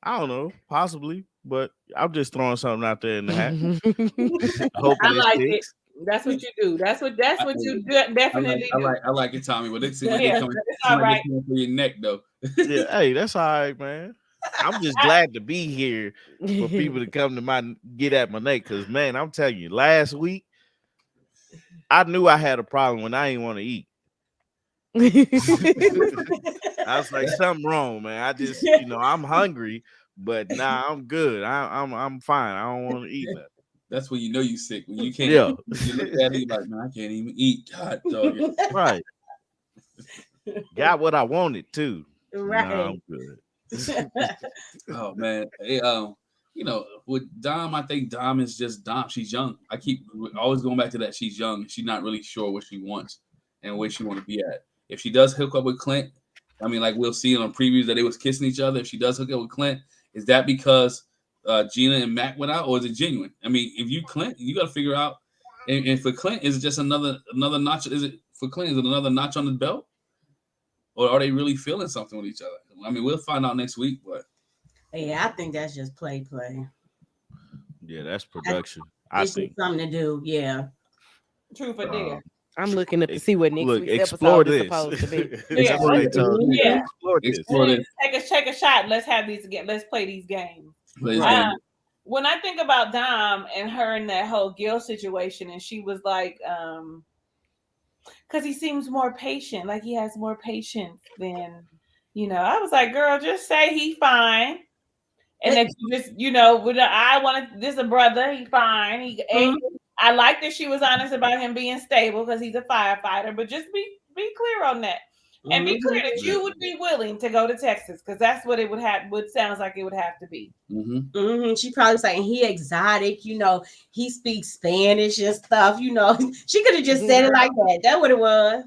I don't know, possibly, but I'm just throwing something out there in the hat. I like it. That's what you do. That's what you definitely do. I like it, Tommy. But it's all right. For your neck though. Yeah, hey, that's all right, man. I'm just glad to be here for people to come to get at my neck, because man, I'm telling you, last week I knew I had a problem when I didn't want to eat. I was like, something wrong, man. I just, I'm hungry, but nah, I'm good. I'm fine. I don't want to eat nothing. That's when you know you sick. When you can't. Yeah. You look at it, you're like, man, I can't even eat. God, dog. Right. Got what I wanted too. Right. Nah, I'm good. Oh man. Hey, with Dom, I think Dom is just Dom. She's young. I keep always going back to that. She's young. She's not really sure what she wants and where she want to be at. If she does hook up with Clint, I mean, like we'll see on previews that they was kissing each other. If she does hook up with Clint, is that because Gina and Mac went out, or is it genuine? I mean, if you Clint, you got to figure out. And for Clint, is it just another notch? Is it for Clint? Is it another notch on the belt, or are they really feeling something with each other? I mean, we'll find out next week. But yeah, I think that's just play. Yeah, that's production. I think something to do. Yeah, truth or dare. I'm looking up to see what next week's explore episode this. is supposed to be. Yeah. Explore this. Take a shot. Let's have these again. Let's play these games. When I think about Dom and her and that whole Gil situation, and she was like, because he seems more patient, like he has more patience than, I was like, girl, just say he fine. And that you just, this is a brother, he fine. I like that she was honest about him being stable because he's a firefighter, but just be clear on that. And be clear that you would be willing to go to Texas, because that's what it would sounds like it would have to be. She probably was like, he exotic, he speaks Spanish and stuff, She could have just said it like that. That's what it was.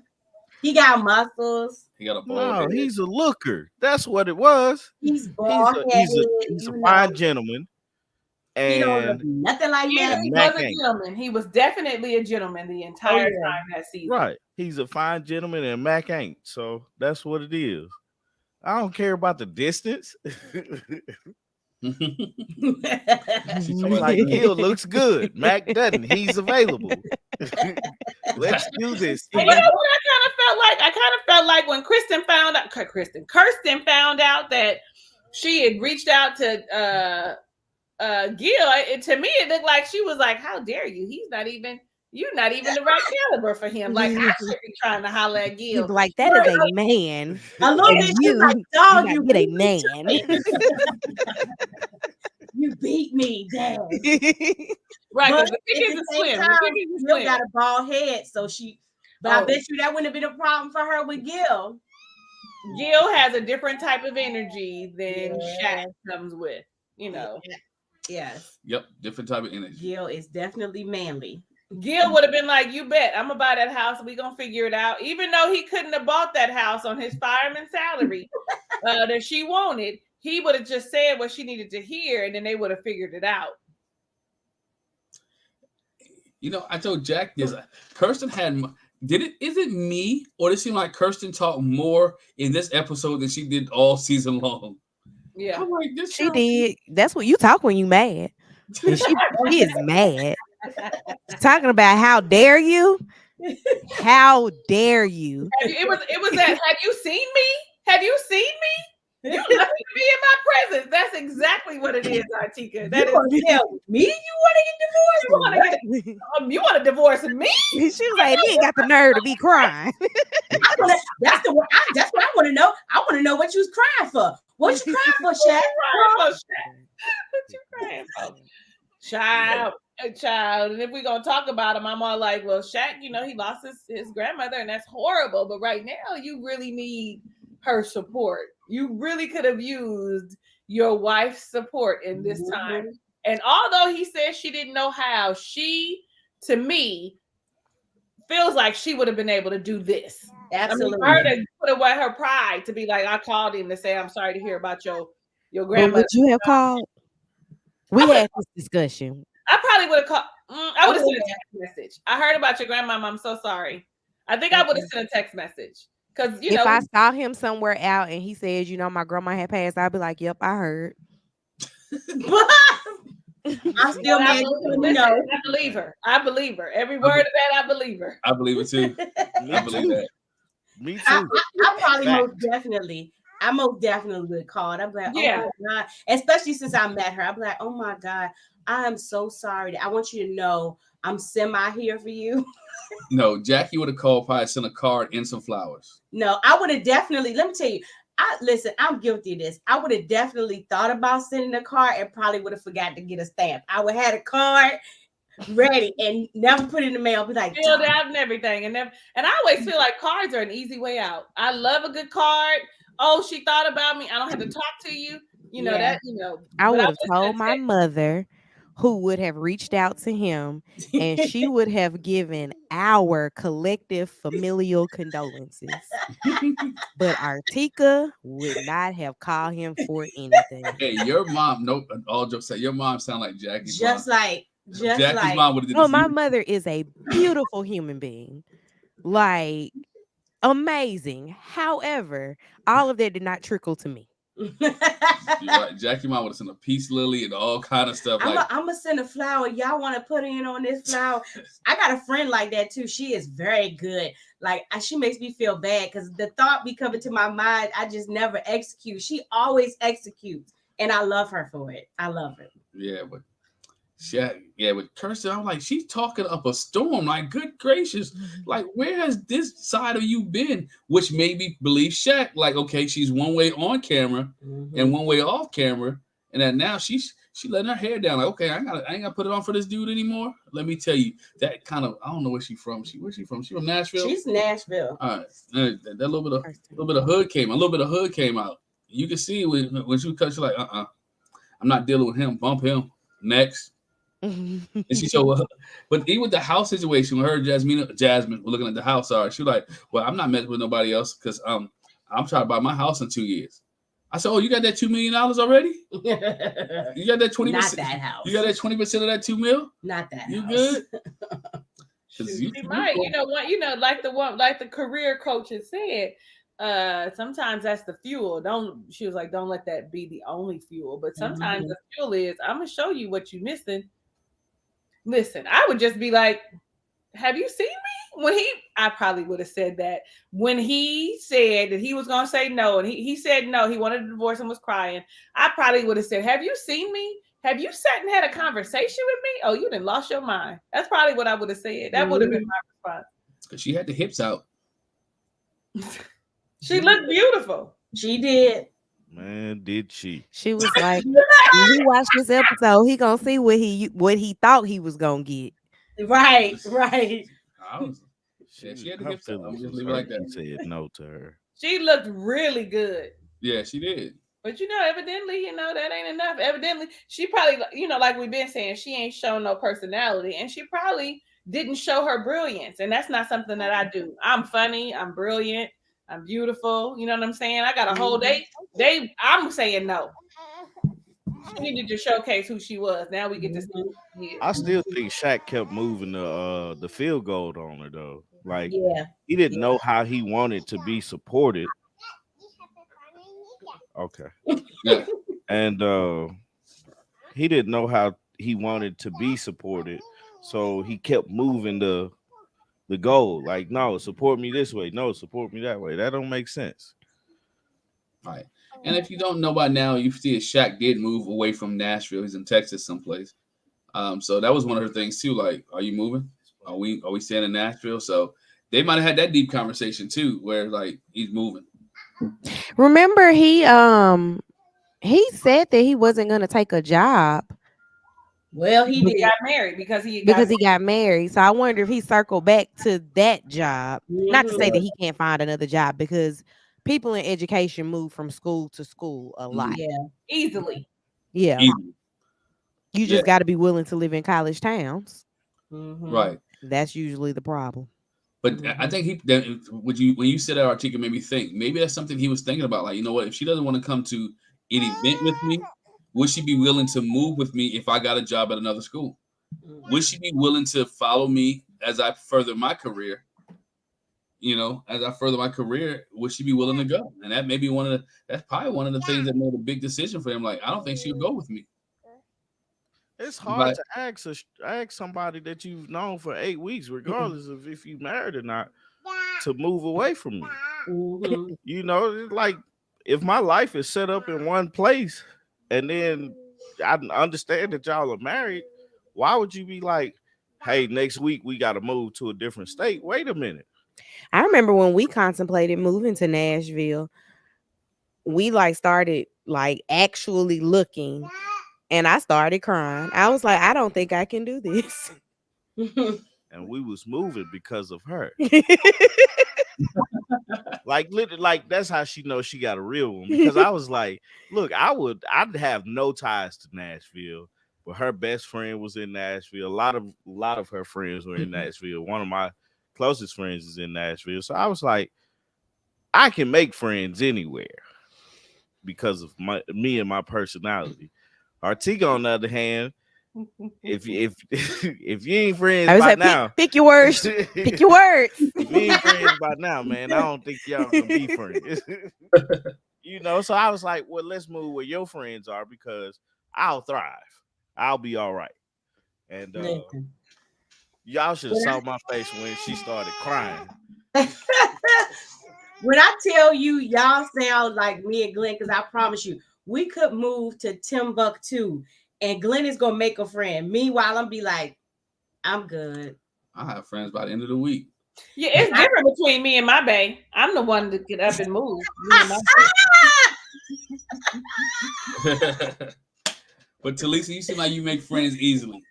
He got muscles. He got a bald head. He's a looker. That's what it was. He's bald headed. He's a fine gentleman. And he don't look nothing like that. He was a gentleman. He was definitely a gentleman the entire time that season. Right. He's a fine gentleman, and Mac ain't. So that's what it is. I don't care about the distance. Like, Gil looks good. Mac doesn't. He's available. Let's do this. You know what I kind of felt like when Kirsten found out that she had reached out to Gil. To me, it looked like she was like, "How dare you? You're not even the right caliber for him. Like, I should be trying to holler at Gil. Like, that is a man. I love it. You like, dog, you get a man. You beat me, Dad. Right, but the pig is slim. Gil got a bald head, but I bet you that wouldn't have been a problem for her with Gil. Gil has a different type of energy than Shaq comes with, Yes. Yep, different type of energy. Gil is definitely manly. Gil would have been like, you bet, I'm gonna buy that house. We're gonna figure it out. Even though he couldn't have bought that house on his fireman salary that she wanted, he would have just said what she needed to hear, and then they would have figured it out. I told Jack this. Kirsten is it me, or does it seem like Kirsten talked more in this episode than she did all season long? Yeah. I'm like, she did. That's what you talk when you mad. She is mad. Talking about how dare you? How dare you? It was that. Have you seen me? Have you seen me? You left me in my presence. That's exactly what it is, Artika. That is me. You want to get divorced? You want to divorce me? She was like, he ain't got the nerve to be crying. That's what I want to know. I want to know what you was crying for. What you crying for, Shaq? What you crying for? Child. And if we're gonna talk about him, I'm all like, well, Shaq, he lost his grandmother, and that's horrible. But right now, you really need her support. You really could have used your wife's support in this time. And although he said she didn't know how, she, to me, feels like she would have been able to do this. Absolutely. Her to put away her pride to be like, I called him to say, I'm sorry to hear about your grandmother. Would you have called? We had this discussion. I probably would have called. I would have sent a text message. I heard about your grandmama. I'm so sorry. I think I would have sent a text message. Because, if I saw him somewhere out and he says, my grandma had passed, I'd be like, yep, I heard. I'm still mad. I believe her. Every word of that, I believe her. I believe it too. I believe that. Me too. I probably most definitely would call. I'm like, oh my God. Especially since I met her. I'm like, oh my God. I am so sorry. I want you to know I'm semi here for you. No, Jackie would have called, probably sent a card and some flowers. No, I would have definitely, let me tell you, listen, I'm guilty of this. I would have definitely thought about sending a card and probably would have forgot to get a stamp. I would have had a card ready and never put it in the mail. Be like, filled out and everything. And I always feel like cards are an easy way out. I love a good card. Oh, she thought about me. I don't have to talk to you. You know, that, you know. I would have told my mother, who would have reached out to him, and she would have given our collective familial condolences. But Artika would not have called him for anything. Hey, your mom, nope, all jokes aside, your mom sound like Jackie's Jackie's mom would have did No, my mother is a beautiful human being. Like, amazing. However, all of that did not trickle to me. You're right. Jackie mom would have sent a peace lily and all kind of stuff. I'm gonna send a flower. Y'all want to put in on this flower? I got a friend like that too. She is very good. Like, she makes me feel bad because the thought be coming to my mind. I just never execute. She always executes, and I love her for it. I love her. Yeah, but with Kirsten, I'm like, she's talking up a storm. Like, good gracious, like, where has this side of you been? Which made me believe Shaq. Like, okay, she's one way on camera and one way off camera, and then now she letting her hair down. Like, okay, I ain't gotta put it on for this dude anymore. Let me tell you, that kind of, I don't know where she's from. Where's she from? She from Nashville. She's Nashville. All right, that little bit of hood came. A little bit of hood came out. You can see when she cut, she's like, I'm not dealing with him. Bump him next. And she showed up, but even with the house situation, with her Jasmine we're looking at the house. Sorry, she was like, "Well, I'm not messing with nobody else because I'm trying to buy my house in 2 years." I said, "Oh, you got that $2 million already? You got that 20%? Not that house. You got that 20% of that $2 million? Not that. You house. good?" She might, like the career coach has said. Sometimes that's the fuel. She was like, don't let that be the only fuel. But sometimes the fuel is, I'm gonna show you what you're missing. Listen, I would just be like, have you seen me? I probably would have said that when he said that he was going to say no, and he said no, he wanted a divorce and was crying. I probably would have said, have you seen me? Have you sat and had a conversation with me? Oh, you done lost your mind. That's probably what I would have said. That would have been my response. Because she had the hips out. She looked beautiful. She did. Man, did she? She was like, when he watched this episode, he gonna see what he thought he was gonna get. Right. She had the hips out. I'm just leave it like that. Said no to her. She looked really good. Yeah, she did. But evidently, that ain't enough. Evidently, she probably, like we've been saying, she ain't shown no personality, and she probably didn't show her brilliance. And that's not something that I do. I'm funny. I'm brilliant. I'm beautiful. You know what I'm saying? I got a whole day. I'm saying no. She needed to showcase who she was. Now we get to see. I still think Shaq kept moving the field goal on her though. Like, he didn't know how he wanted to be supported. Okay. Yeah. And he didn't know how he wanted to be supported, so he kept moving the goal. Like, no, support me this way. No, support me that way. That don't make sense. Right. And if you don't know by now, you see Shaq did move away from Nashville. He's in Texas someplace. So that was one of her things too. Like, are you moving? Are we staying in Nashville? So they might have had that deep conversation too, where like he's moving. Remember, he said that he wasn't gonna take a job. Well, he got married because he got married. So I wonder if he circled back to that job. Not to say that he can't find another job, because people in education move from school to school a lot. Yeah, easily. Yeah. Easily. You just got to be willing to live in college towns. Right. That's usually the problem. But I think when you said that, Artika, made me think maybe that's something he was thinking about. Like, you know what? If she doesn't want to come to an event with me, would she be willing to move with me if I got a job at another school? Would she be willing to follow me as I further my career? As I further my career, would she be willing to go? And that may be that's probably one of the things that made a big decision for him. Like, I don't think she would go with me. It's hard to ask somebody that you've known for 8 weeks, regardless of if you married or not, to move away from me. Like, if my life is set up in one place and then I understand that y'all are married. Why would you be like, hey, next week we got to move to a different state? Wait a minute. I remember when we contemplated moving to Nashville, we like started like actually looking, and I started crying. I was like, I don't think I can do this. And we was moving because of her. Like literally, like that's how she knows she got a real one. Because I was like, look, I'd have no ties to Nashville, but her best friend was in Nashville. A lot of her friends were in Nashville. One of my closest friends is in Nashville. So I was like, I can make friends anywhere because of me and my personality. Artiga, on the other hand, if you ain't friends by now, pick your words. Pick your words. If you ain't friends by now, man, I don't think y'all gonna be friends. You know, so I was like, well, let's move where your friends are because I'll thrive. I'll be all right. And y'all should have saw my face when she started crying. When I tell you, y'all sound like me and Glenn, because I promise you, we could move to Timbuktu and Glenn is gonna make a friend. Meanwhile, I'm be like, I'm good. I have friends by the end of the week. Yeah, it's different between me and my bae. I'm the one to get up and move. But Talisa, you seem like you make friends easily.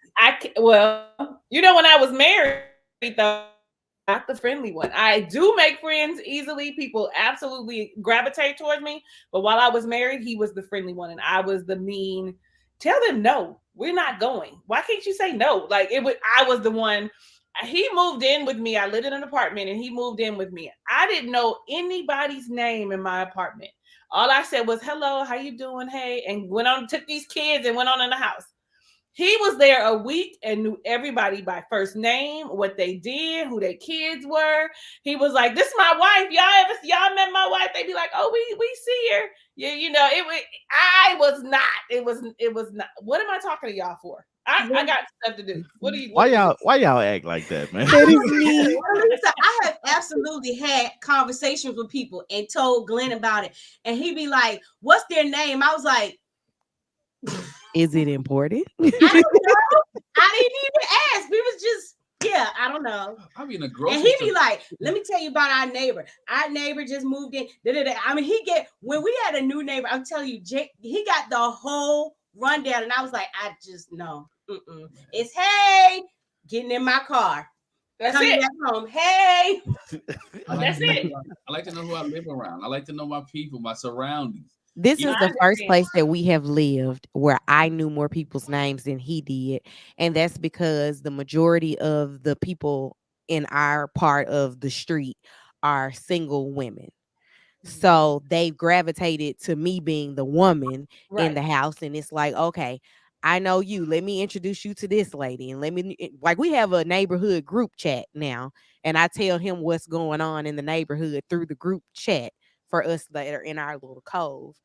Well, you know, when I was married, though, not the friendly one. I do make friends easily. People absolutely gravitate towards me. But while I was married, he was the friendly one, and I was the mean. Tell them no, we're not going. Why can't you say no? Like I was the one. He moved in with me. I lived in an apartment, and he moved in with me. I didn't know anybody's name in my apartment. All I said was, hello, how you doing? Hey, and took these kids and went on in the house. He was there a week and knew everybody by first name, what they did, who their kids were. He was like, this is my wife. Y'all met my wife? They'd be like, oh, we see her. Yeah, you know, it was not. What am I talking to y'all for? I got stuff to do. Why y'all act like that, man? That is me. Lisa, I have absolutely had conversations with people and told Glenn about it. And he'd be like, what's their name? I was like, is it important? I don't know. I didn't even ask. We was just, I don't know. I mean, a grocery and he'd be like, let me tell you about our neighbor. Our neighbor just moved in. I mean, when we had a new neighbor, I'm telling you, Jake, he got the whole rundown. And I was like, I just know. It's, hey, getting in my car. Coming back home. Hey. That's it. I like to know who I live around. I like to know my people, my surroundings. This is the first place that we have lived where I knew more people's names than he did. And that's because the majority of the people in our part of the street are single women. So they've gravitated to me being the woman in the house. And it's like, okay, I know you. Let me introduce you to this lady. And we have a neighborhood group chat now. And I tell him what's going on in the neighborhood through the group chat for us that are in our little cove.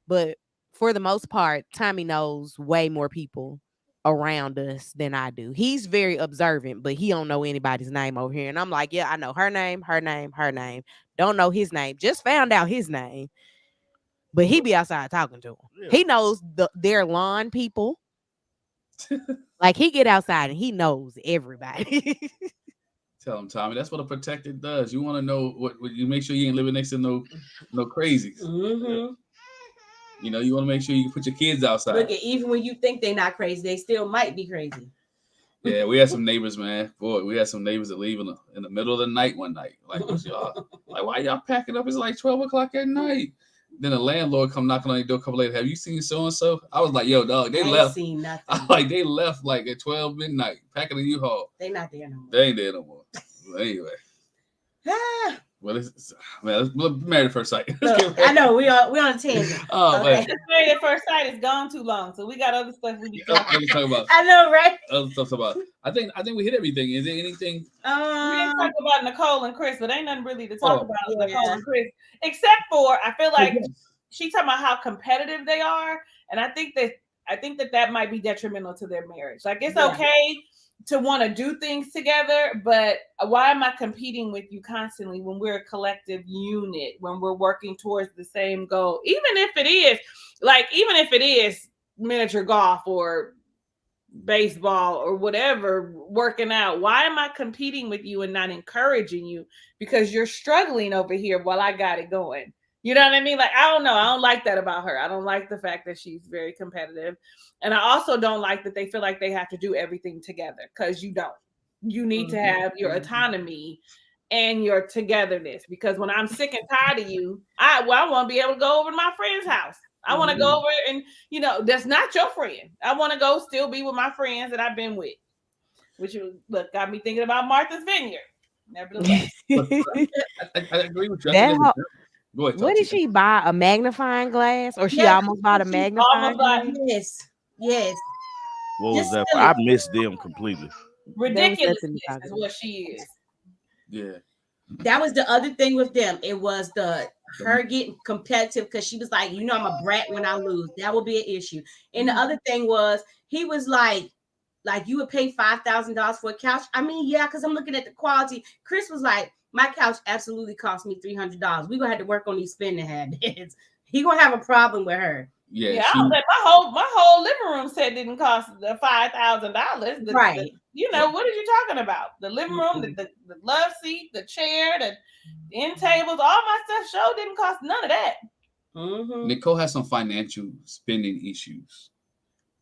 But for the most part, Tommy knows way more people around us than I do. He's very observant, but he don't know anybody's name over here. And I'm like, yeah, I know her name, her name, her name. Don't know his name. Just found out his name. But he be outside talking to him. Yeah. He knows their lawn people. Like he get outside and he knows everybody. Tell him, Tommy, that's what a protector does. You want to know what you make sure you ain't living next to no crazies. Mm-hmm. You know, you want to make sure you can put your kids outside. Look, even when you think they're not crazy, they still might be crazy. Yeah, we had some neighbors, man. Boy, we had some neighbors that leave in the middle of the night one night. Like, what's y'all? Like, why y'all packing up? It's like 12 o'clock at night. Then the landlord come knocking on your door a couple later. Have you seen so and so? I was like, yo, dog, they left. Seen nothing. I like they left like at 12 midnight, packing a U-Haul. They not there no more. They ain't there no more. Well, anyway. Well, we're married at first sight. Look, I know we on a tangent. Oh, okay. Married at first sight is gone too long, so we got other stuff we be talking about. I know, right? Other stuff about. I think we hit everything. Is there anything? We didn't talk about Nicole and Chris, but ain't nothing really to talk about Nicole and Chris, except for I feel like she talking about how competitive they are, and I think that might be detrimental to their marriage. Like it's okay to want to do things together, but why am I competing with you constantly when we're a collective unit, when we're working towards the same goal? Even if it is miniature golf or baseball or whatever, working out? Why am I competing with you and not encouraging you because you're struggling over here while I got it going? You know what I mean? Like, I don't know. I don't like that about her. I don't like the fact that she's very competitive. And I also don't like that they feel like they have to do everything together, because you don't. You need to have your autonomy and your togetherness, because when I'm sick and tired of you, I want to be able to go over to my friend's house. I want to go over and, that's not your friend. I want to go still be with my friends that I've been with, which got me thinking about Martha's Vineyard. Nevertheless. I agree with you. Go ahead, what did she buy? A magnifying glass? Or she almost bought a magnifying glass? Yes. What was that? I missed them completely. Ridiculous is what she is. Yeah. That was the other thing with them. It was her getting competitive, because she was like, I'm a brat when I lose. That will be an issue. And the other thing was, he was like you would pay $5,000 for a couch. I mean, yeah, because I'm looking at the quality. Chris was like, my couch absolutely cost me $300. We're gonna have to work on these spending habits. He gonna have a problem with her. Yeah, I was like, my whole living room set didn't cost the $5,000. Right. What are you talking about? The living room, the love seat, the chair, the end tables, all my stuff show didn't cost none of that. Nicole has some financial spending issues,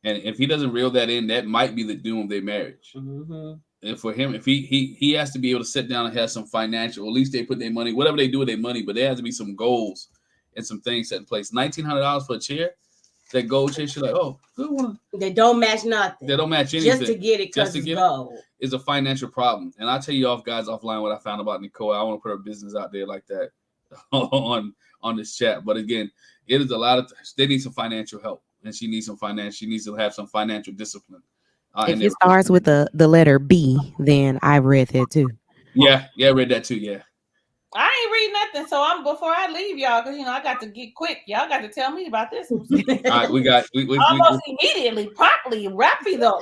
and if he doesn't reel that in, that might be the doom of their marriage. And for him, if he has to be able to sit down and have some financial, at least they put their money, whatever they do with their money, but there has to be some goals and some things set in place. $1,900 for a chair, that gold chair, she's like, oh, good one. They don't match nothing. They don't match anything. Just to get it, because it's gold. Is a financial problem. And I'll tell you offline what I found about Nicole. I want to put her business out there like that on this chat. But again, it is a lot of, they need some financial help. And she needs to have some financial discipline. If it starts with the letter B, then I read that too. Yeah, I read that too. Yeah. I ain't read nothing, so before I leave y'all, because I got to get quick. Y'all got to tell me about this. All right, we almost immediately, promptly, rapido.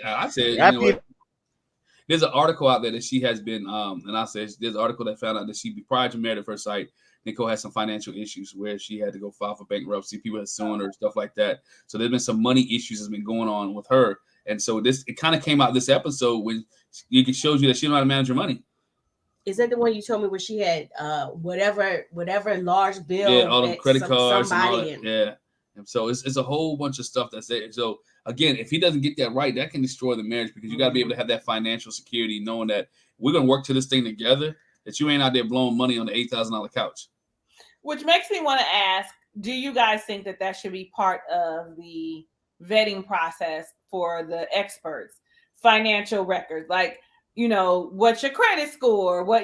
I said, there's an article out there that she has been, and I said there's an article that found out that she, prior to Married at First Sight, Nicole had some financial issues where she had to go file for bankruptcy. People had suing her, stuff like that. So there's been some money issues that's been going on with her. And so it kind of came out this episode when it shows you that she don't know how to manage her money. Is that the one you told me where she had whatever large bill? Yeah, all the credit cards and all that. Yeah. And so it's a whole bunch of stuff that's there. So again, if he doesn't get that right, that can destroy the marriage, because you got to be able to have that financial security, knowing that we're going to work to this thing together, that you ain't out there blowing money on the $8,000 couch. Which makes me want to ask, do you guys think that should be part of the vetting process for the experts? Financial records, like, what's your credit score? What,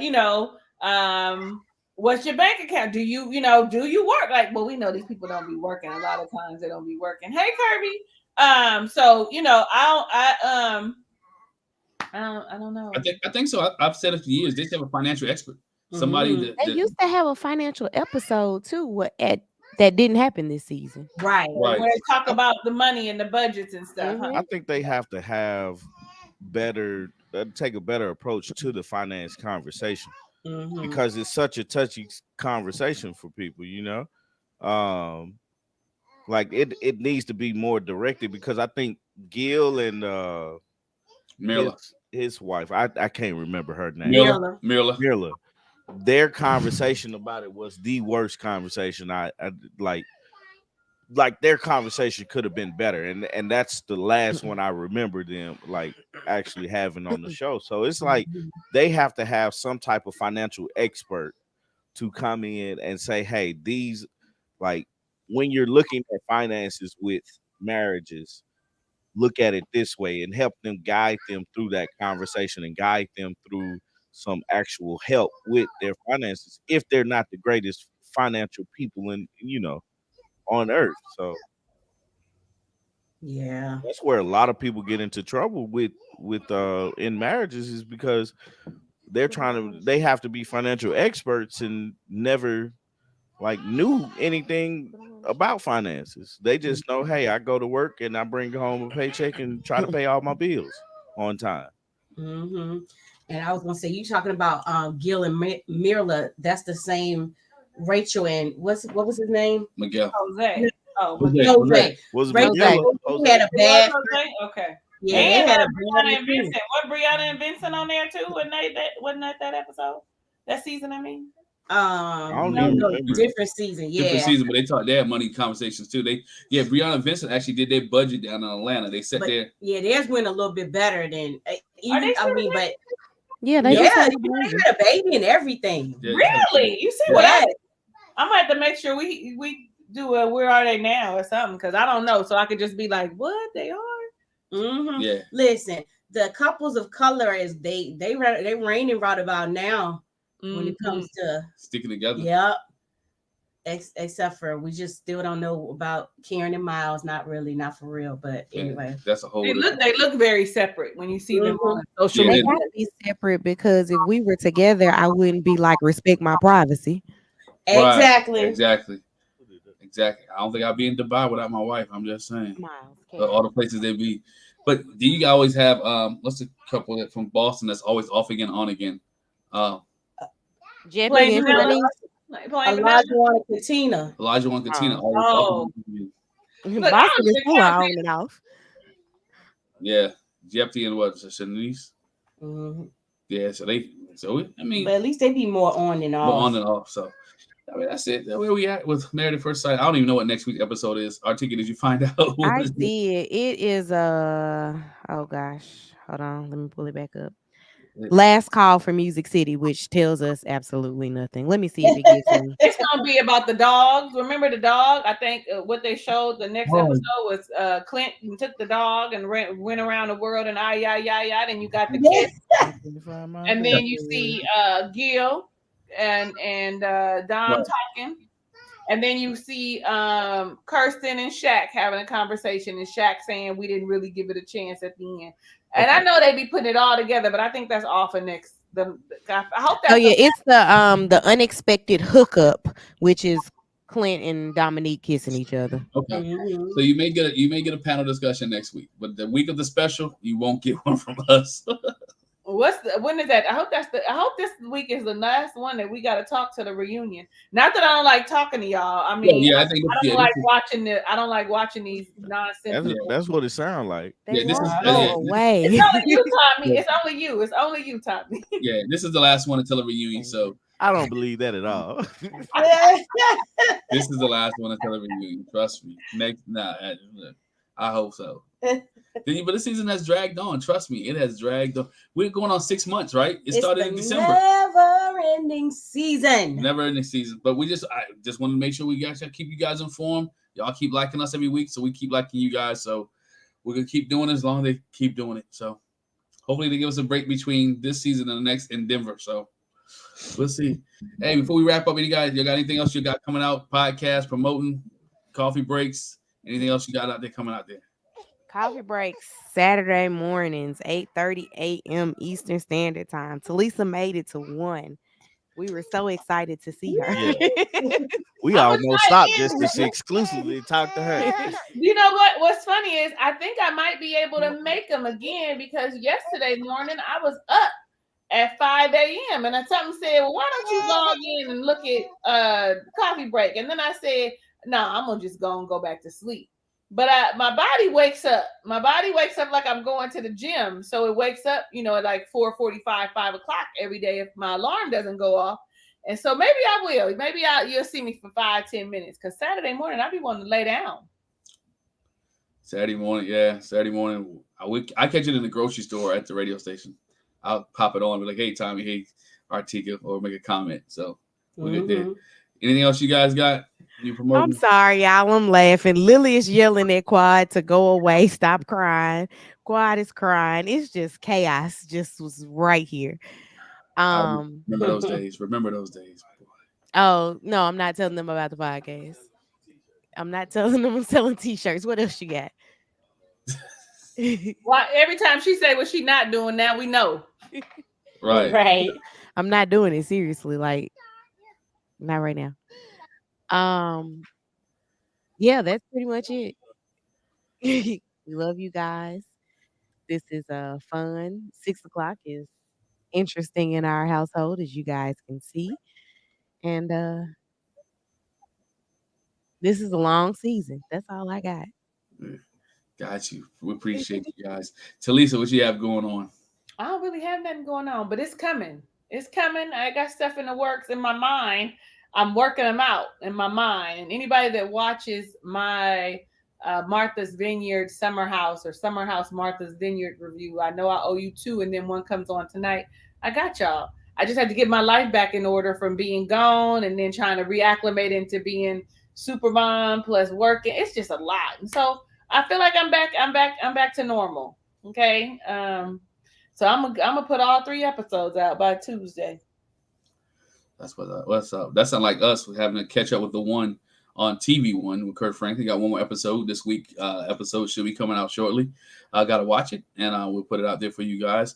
what's your bank account? Do you work? Like, well, we know these people don't be working. A lot of times they don't be working. Hey, Kirby. I don't know. I think so. I've said it for years. They have a financial expert. Somebody they used to have a financial episode too that didn't happen this season. Right. Where they talk about the money and the budgets and stuff. I think they have to have take a better approach to the finance conversation, because it's such a touchy conversation for people, like it needs to be more directed, because I think Gil and his wife, I can't remember her name. Mirla. Their conversation about it was the worst conversation. I like their conversation could have been better, and that's the last one I remember them like actually having on the show. So it's like they have to have some type of financial expert to come in and say, hey, these, like, when you're looking at finances with marriages, look at it this way, and help them, guide them through that conversation and guide them through some actual help with their finances if they're not the greatest financial people on earth. So yeah, that's where a lot of people get into trouble with in marriages, is because they have to be financial experts and never knew anything about finances. They just know, hey, I go to work and I bring home a paycheck and try to pay all my bills on time. And I was gonna say, you talking about Gil and Mirla, that's the same Rachel and what was his name? Miguel. Jose. Oh, Who's Miguel. that? Who's that? Jose. Was Ray Jose. He had a It was bad. Jose? Okay. Yeah, And they had a Brianna bad and too. Vincent. Brianna and Vincent on there too? Wasn't that episode? That season, I mean. don't No, even no, remember. different season. Different Yeah, season, but they had money conversations too. Brianna and Vincent actually did their budget down in Atlanta. They sat but there. yeah, theirs went a little bit better than Are even. they I mean, but Yeah, they yeah, just had a they baby. had a baby and everything. Yeah, Really? You see Yeah. what Yeah. I'm gonna have to make sure we do a Where Are They Now or something, because I don't know. So I could just be like, what they are? Mm-hmm. Yeah. Listen, the couples of color is they reigning right about now when it comes to Sticking together. yeah. Except for we just still don't know about Karen and Miles. Not really, not for real. But Yeah, anyway, that's a whole. They look very separate when you see them on social Yeah, They media. gotta be separate because if we were together, I wouldn't be like respect my privacy. Right. exactly. Exactly. I don't think I'd be in Dubai without my wife. I'm just saying. Miles, All the places they be. But do you always have what's a couple that from Boston that's always off again, on again? Jeffy Plain and vanilla. Honey. Plain vanilla. Elijah and Katina. Elijah and Katina always Oh. off again. Look, Boston I is was full of trying to on and off. Yeah. Jeopardy and what? Shanice? Mm-hmm. Yeah, I mean, But at least they be more on than off. more on and off. So I mean, that's it. Where we at with Married at First Sight? I don't even know what next week's episode is. Articulate, did you find out? I did. It is oh gosh. Hold on. Let me pull it back up. Last Call for Music City, which tells us absolutely nothing. Let me see if it gives me. It's gonna be about the dogs. Remember the dog? I think what they showed the next episode was Clint took the dog and went around the world and and you got the kids, and then you see Gil and Dom talking, and then you see Kirsten and Shaq having a conversation, and Shaq saying we didn't really give it a chance at the end. And I know they be putting it all together, but I think that's all for next. I hope that's. Oh yeah, it's the unexpected hookup, which is Clint and Dominique kissing each other. Okay. Mm-hmm. So you may get a panel discussion next week, but the week of the special, you won't get one from us. When is that? I hope this week is the last one that we got to talk to the reunion. Not that I don't like talking to y'all. I mean, I don't like watching these nonsense. That's what it sounds like. They this won't is go away. It's only you, Tommy. It's only you. It's only you, Tommy. Yeah, this is the last one until the reunion. So I don't believe that at all. this is the last one until the reunion. Trust me. I hope so. But the season has dragged on. Trust me, it has dragged on. We're going on 6 months, right? It started in December. Never-ending season. Never-ending season. But I just want to make sure we keep you guys informed. Y'all keep liking us every week, so we keep liking you guys. So we're gonna keep doing it as long as they keep doing it. So hopefully they give us a break between this season and the next in Denver. So we'll see. Hey, before we wrap up, you got anything else you got coming out? Podcast, promoting, coffee breaks, anything else you got out there coming out there? Coffee breaks Saturday mornings, 8:30 a.m. Eastern Standard Time. Talisa made it to 1. We were so excited to see her. Yeah. We almost stopped just to exclusively talk to her. You know what? What's funny is I think I might be able to make them again, because yesterday morning I was up at 5 a.m. and something said, well, why don't you log in and look at coffee break? And then I said, no, I'm gonna just go back to sleep. But my body wakes up. My body wakes up like I'm going to the gym. So it wakes up, at like 4:45, 5 o'clock every day if my alarm doesn't go off. And so maybe I will. Maybe you'll see me for 5-10 minutes, because Saturday morning I be wanting to lay down. Saturday morning. I catch it in the grocery store at the radio station. I'll pop it on and be like, hey, Tommy, hey, Artika, or make a comment. So we'll get there. Anything else you guys got? I'm sorry, y'all. I'm laughing. Lily is yelling at Quad to go away. Stop crying. Quad is crying. It's just chaos. Just was right here. Remember those days. Oh no, I'm not telling them about the podcast. I'm not telling them I'm selling t-shirts. What else you got? Well, every time she say what she not doing, now we know. Right. I'm not doing it seriously. Like, not right now. Yeah, that's pretty much it. We love you guys. This is fun. 6 o'clock is interesting in our household, as you guys can see. And This is a long season. That's all I got. Got you. We appreciate you guys. Talisa, what you have going on? I don't really have nothing going on, but it's coming. It's coming. I got stuff in the works in my mind. I'm working them out in my mind. And anybody that watches my Martha's Vineyard Summer House or Summer House Martha's Vineyard review, I know I owe you two, and then one comes on tonight. I got y'all. I just had to get my life back in order from being gone and then trying to reacclimate into being super mom plus working. It's just a lot. And so I feel like I'm back to normal. Okay. So I'm gonna put all 3 episodes out by Tuesday. That's what's up. That sounds like us having to catch up with the one on TV one with Kurt Franklin. Got one more episode this week. Episode should be coming out shortly. I gotta watch it, and we'll put it out there for you guys.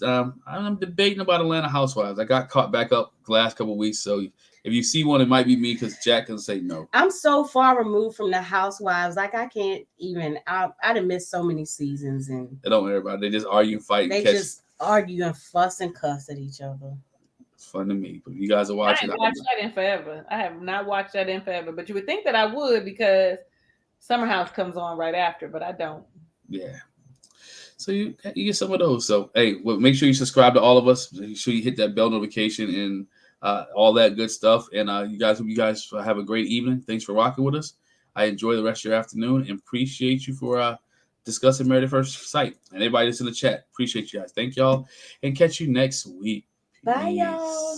I'm debating about Atlanta Housewives. I got caught back up the last couple of weeks, so if you see one, it might be me because Jack can say no. I'm so far removed from the Housewives, like I can't even. I'd have missed so many seasons, and they don't everybody. They just argue, fight, they just argue and fuss and cuss at each other. It's fun to me, but you guys are watching. I haven't watched that in forever. I have not watched that in forever, but you would think that I would because Summer House comes on right after, but I don't. Yeah. So you get some of those. So hey, well, make sure you subscribe to all of us. Make sure you hit that bell notification and all that good stuff. And you guys have a great evening. Thanks for rocking with us. I enjoy the rest of your afternoon and appreciate you for discussing Married at First Sight. And everybody that's in the chat, appreciate you guys. Thank y'all and catch you next week. Bye, y'all.